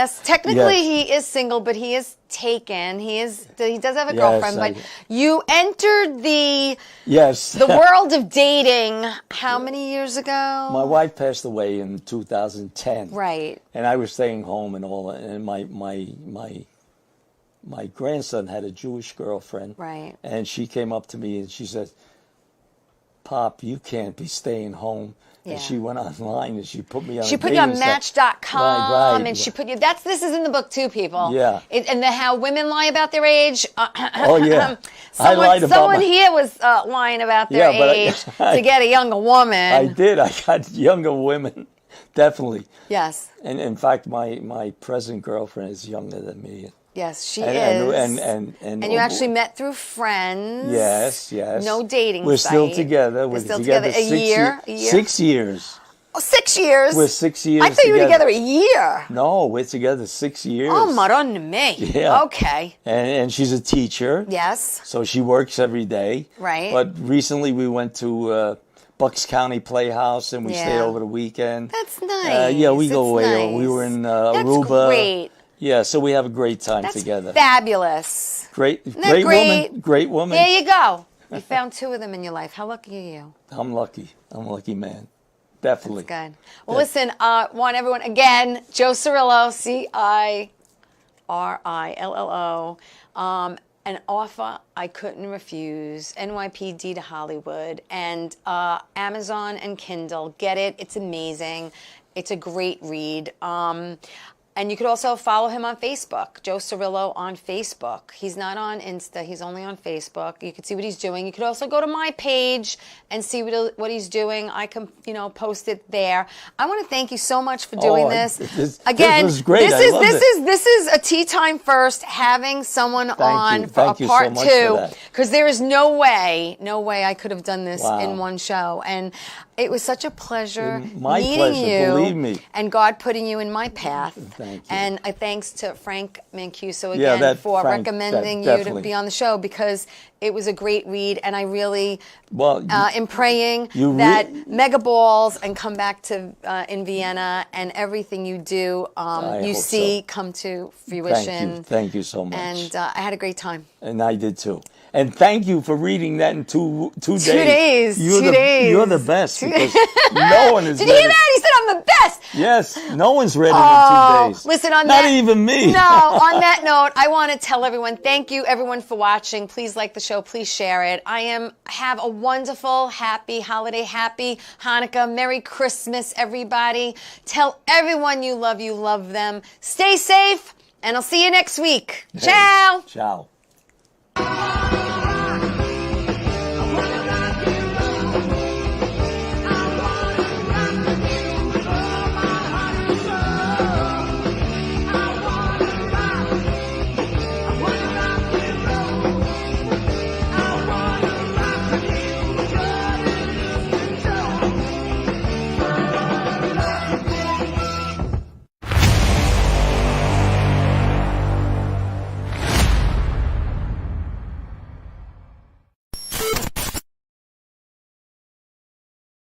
[SPEAKER 3] Yes.
[SPEAKER 2] he is single, but he is taken. He does have a
[SPEAKER 3] Yes,
[SPEAKER 2] girlfriend. But you entered the
[SPEAKER 3] Yes.
[SPEAKER 2] world of dating. How many years ago?
[SPEAKER 3] My wife passed away in 2010.
[SPEAKER 2] Right.
[SPEAKER 3] And I was staying home and all, and my grandson had a Jewish girlfriend.
[SPEAKER 2] Right.
[SPEAKER 3] And she came up to me and she said, "Pop, you can't be staying home."
[SPEAKER 2] Yeah.
[SPEAKER 3] And she went online and she put me on.
[SPEAKER 2] She
[SPEAKER 3] a
[SPEAKER 2] put you on
[SPEAKER 3] dating site.
[SPEAKER 2] Match.com,
[SPEAKER 3] Right.
[SPEAKER 2] and she put you. This is in the book too, people.
[SPEAKER 3] Yeah.
[SPEAKER 2] And how women lie about their age.
[SPEAKER 3] Oh yeah. I lied about
[SPEAKER 2] Someone
[SPEAKER 3] my-
[SPEAKER 2] here was lying about their
[SPEAKER 3] Yeah, but
[SPEAKER 2] age to get a younger woman.
[SPEAKER 3] I did. I got younger women, definitely.
[SPEAKER 2] Yes.
[SPEAKER 3] And in fact, my present girlfriend is younger than me.
[SPEAKER 2] Yes, she
[SPEAKER 3] And-
[SPEAKER 2] is.
[SPEAKER 3] and
[SPEAKER 2] you actually met through friends.
[SPEAKER 3] Yes.
[SPEAKER 2] No dating
[SPEAKER 3] We're still
[SPEAKER 2] site.
[SPEAKER 3] together.
[SPEAKER 2] We're still together a year.
[SPEAKER 3] 6 years.
[SPEAKER 2] Oh, 6 years.
[SPEAKER 3] We're 6 years.
[SPEAKER 2] I thought you were together a year.
[SPEAKER 3] No, we're together 6 years.
[SPEAKER 2] Oh, madonna me.
[SPEAKER 3] Yeah.
[SPEAKER 2] Okay.
[SPEAKER 3] And she's a teacher.
[SPEAKER 2] Yes.
[SPEAKER 3] So she works every day.
[SPEAKER 2] Right.
[SPEAKER 3] But recently we went to Bucks County Playhouse and we
[SPEAKER 2] Yeah.
[SPEAKER 3] stayed over the weekend.
[SPEAKER 2] That's nice.
[SPEAKER 3] Yeah, we go
[SPEAKER 2] It's
[SPEAKER 3] away.
[SPEAKER 2] nice.
[SPEAKER 3] We were in
[SPEAKER 2] That's
[SPEAKER 3] Aruba.
[SPEAKER 2] great.
[SPEAKER 3] Yeah, so we have a great time
[SPEAKER 2] That's
[SPEAKER 3] together.
[SPEAKER 2] fabulous.
[SPEAKER 3] Great
[SPEAKER 2] that
[SPEAKER 3] woman.
[SPEAKER 2] great?
[SPEAKER 3] Great woman.
[SPEAKER 2] There you go. You found 2 of them in your life. How lucky are you?
[SPEAKER 3] I'm lucky. I'm a lucky man. Definitely.
[SPEAKER 2] Good. Well, listen, want everyone, again, Joe Cirillo, Cirillo, an offer I couldn't refuse, NYPD to Hollywood, and Amazon and Kindle. Get it. It's amazing. It's a great read. And you could also follow him on Facebook, Joe Cirillo on Facebook. He's not on Insta. He's only on Facebook. You can see what he's doing. You could also go to my page and see what he's doing. I can, post it there. I want to thank you so much for doing this. Again,
[SPEAKER 3] this was great.
[SPEAKER 2] This is a tea time first, having someone on for
[SPEAKER 3] Thank
[SPEAKER 2] a
[SPEAKER 3] you
[SPEAKER 2] part
[SPEAKER 3] so much
[SPEAKER 2] 2,
[SPEAKER 3] for that.
[SPEAKER 2] because there is no way I could have done this
[SPEAKER 3] Wow.
[SPEAKER 2] in one show. And it was such a pleasure
[SPEAKER 3] My
[SPEAKER 2] meeting
[SPEAKER 3] pleasure,
[SPEAKER 2] you,
[SPEAKER 3] believe me.
[SPEAKER 2] and God putting you in my path.
[SPEAKER 3] Thank you.
[SPEAKER 2] And thanks to Frank Mancuso
[SPEAKER 3] Yeah,
[SPEAKER 2] again for
[SPEAKER 3] Frank,
[SPEAKER 2] recommending you to
[SPEAKER 3] definitely.
[SPEAKER 2] be on the show, because it was a great read, and I really
[SPEAKER 3] Well,
[SPEAKER 2] am praying
[SPEAKER 3] you
[SPEAKER 2] that Mega Balls and come back to in Vienna and everything you do,
[SPEAKER 3] I
[SPEAKER 2] you
[SPEAKER 3] hope
[SPEAKER 2] see
[SPEAKER 3] so.
[SPEAKER 2] come to fruition.
[SPEAKER 3] Thank you so much.
[SPEAKER 2] And I had a great time.
[SPEAKER 3] And I did too. And thank you for reading that in two days.
[SPEAKER 2] 2 days.
[SPEAKER 3] You're the best because no one is.
[SPEAKER 2] Did you hear that? He said I'm the best.
[SPEAKER 3] Yes, no one's read it in 2 days.
[SPEAKER 2] Listen, on
[SPEAKER 3] Not
[SPEAKER 2] that,
[SPEAKER 3] even me.
[SPEAKER 2] No, on that note, I want to tell everyone, thank you everyone for watching. Please like the show. Please share it. Have a wonderful, happy holiday, happy Hanukkah, Merry Christmas, everybody. Tell everyone you love them. Stay safe, and I'll see you next week. Ciao.
[SPEAKER 3] Ciao.